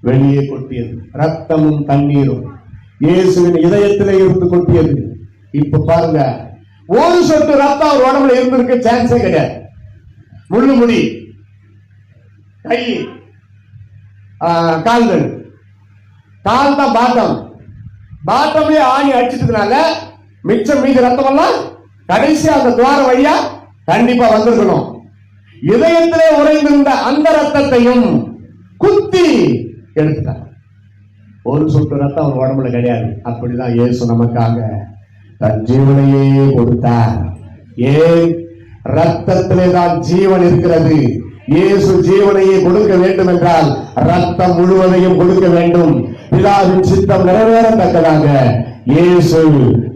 வெளியே கொட்டியது. ரத்தமும் தண்ணீரும் இயேசுவின் இதயத்திலே இருந்து கொட்டியது. இப்ப பாருங்க, ஒரு சொட்டு ரத்தம் அவர் உடம்புல இருந்திருக்க சான்ஸே கிடையாது. முள்ளு முடி, கை, கால்கள், கால் தான் பாட்டம்லயே ஆணி அடிச்சதுனால மிச்சம் மீதி ரத்தம் எல்லாம் கடைசி அந்த துவார வழியா கண்டிப்பா வந்திருக்கணும். இதயத்திலே உறைந்திருந்த அந்த ரத்தத்தையும் குத்தி எடுத்துட்டார். ஒரு சொட்டு ரத்தம் அவர் உடம்புல கிடையாது. அப்படிதான் இயேசு நமக்காக தன் ஜீவனையே கொடுத்தார். ஏன்? ரத்தத்திலே தான் ஜீவன் இருக்கிறது. இயேசு ஜீவனையே கொடுக்க வேண்டும் என்றால் ரத்தம் முழுவதையும் கொடுக்க வேண்டும். பிதாவின் சித்தம் நிறைவேறத்தக்கதாக இயேசு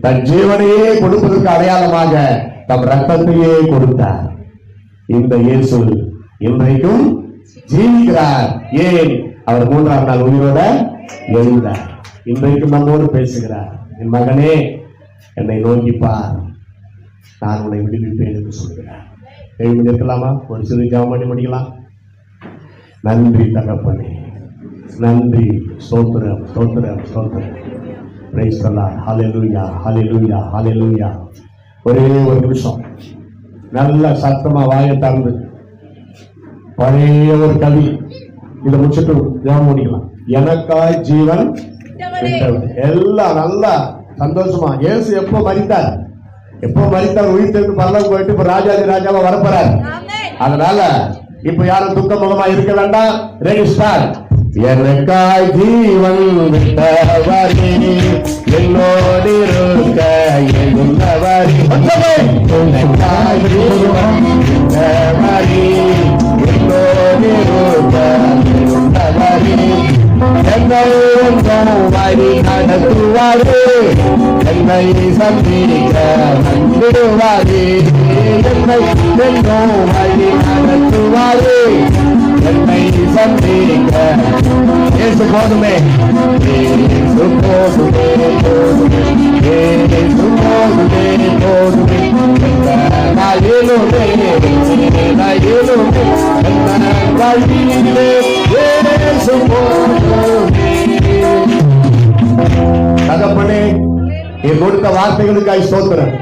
தன் ஜீவனையே கொடுப்பதற்கு அடையாளமாக தம் ரத்தத்தையே கொடுத்தார். இந்த இயேசு இன்றைக்கும் ஜீவிக்கிறார். ஏன்? அவர் 3ஆம் நாள் உயிரோட எழுந்தார். இன்றைக்கும் நம்மோடு பேசுகிறார். என் மகனே, என்னை நோக்கிப்பார், நான் உன்னை விடுவிப்பேன் என்று சொல்கிறார். எழுதி நிற்கலாமா? ஒரு சிறு ஜெபம் பண்ணி முடிக்கலாம். நன்றி தகப்பனே, நன்றி. ஸ்தோத்திரம், ஸ்தோத்திரம், ஸ்தோத்திரம். Praise the lord. Hallelujah, hallelujah, hallelujah. ஒரே ஒரு நிமிஷம் நல்ல சத்தமா வாயை திறந்து பழைய ஒரு கவி இதை முடிச்சுட்டு ஜெபம் முடிக்கலாம். எனக்காய் ஜீவன் எல்லாம் நல்லா சந்தோஷமா. இயேசு எப்போ மரித்தார்? உயிர் தெரிந்து பரலோகம் போயிட்டு இப்ப ராஜாதி ராஜாவா வரப்போறார். அதனால இப்ப யாரும் துக்க முகமா இருக்க வேண்டாம். Ready start. எனக்காய் ஜீவன் விட்டவரே, என்னோடு இருக்க எழுந்தவரே, எனக்காய் ஜீவன் விட்டவரே, என்னோடு இருக்க எழுந்தவரே, என்னை வழி நடத்துவாரே, என்னை சந்திக்க வந்திடுவாரே, என்னை வழி நடத்துவாரே, என்னை சந்திக்க. இயேசு போதுமே, இயேசு போதுமே, போதுமே, இயேசு போதுமே, போதுமே. நாயிலுமே, நாயிலுமே, வழியிலே இயேசு போதுமே. தகப்பனே, நீ கொடுத்த வார்த்தைகளுக்காய் ஸ்தோத்திரம்.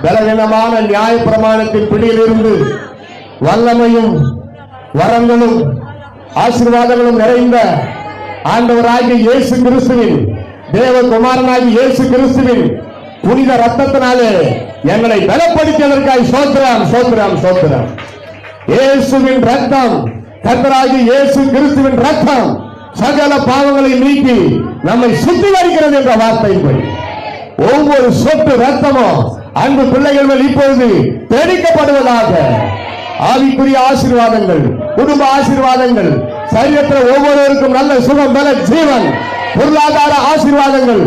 பலவீனமான நியாய பிரமாணத்தின் பிடியிலிருந்து வல்லமையும் வரங்களும் ஆசீர்வாதங்களும் நிறைந்த ஆண்டவராகிய இயேசு கிறிஸ்துவின், தேவகுமாரனாகிய இயேசு கிறிஸ்துவின் புனித ரத்தத்தினாலே எங்களை பலப்படுத்தியதற்காக ஸ்தோத்திரம், ஸ்தோத்திரம், ஸ்தோத்திரம். இயேசுவின் ரத்தம், கர்த்தராகிய இயேசு கிறிஸ்துவின் ரத்தம் சகல பாவங்களை நீக்கி நம்மை சுத்திகரிக்கிறது என்ற வார்த்தையின்படி ஒவ்வொரு சொட்டு ரத்தமும் அன்பு பிள்ளைகள் மேல் இப்பொழுது தெளிக்கப்படுவதாக. ஆவிக்குரிய ஆசீர்வாதங்கள், குடும்ப ஆசீர்வாதங்கள், சரீரத்தில் ஒவ்வொருவருக்கும் நல்ல சுகம், பல, ஜீவன், பொருளாதார ஆசீர்வாதங்கள்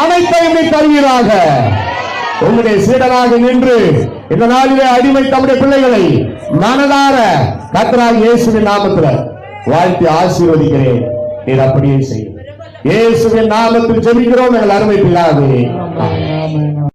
அனைத்தையும் நீ தருவீராக. உங்களுடைய சீடனாக நின்று இந்த நாளிலே அடிமை தம்முடைய பிள்ளைகளை மனதார கர்த்தராகிய இயேசுவின் நாமத்தில் வாழ்த்தி ஆசீர்வதிக்கிறேன். நீர் அப்படியே செய்யும். இயேசுவின் நாமத்தில் ஜெபிக்கிறோம் எங்கள் அருமை பிதாவே.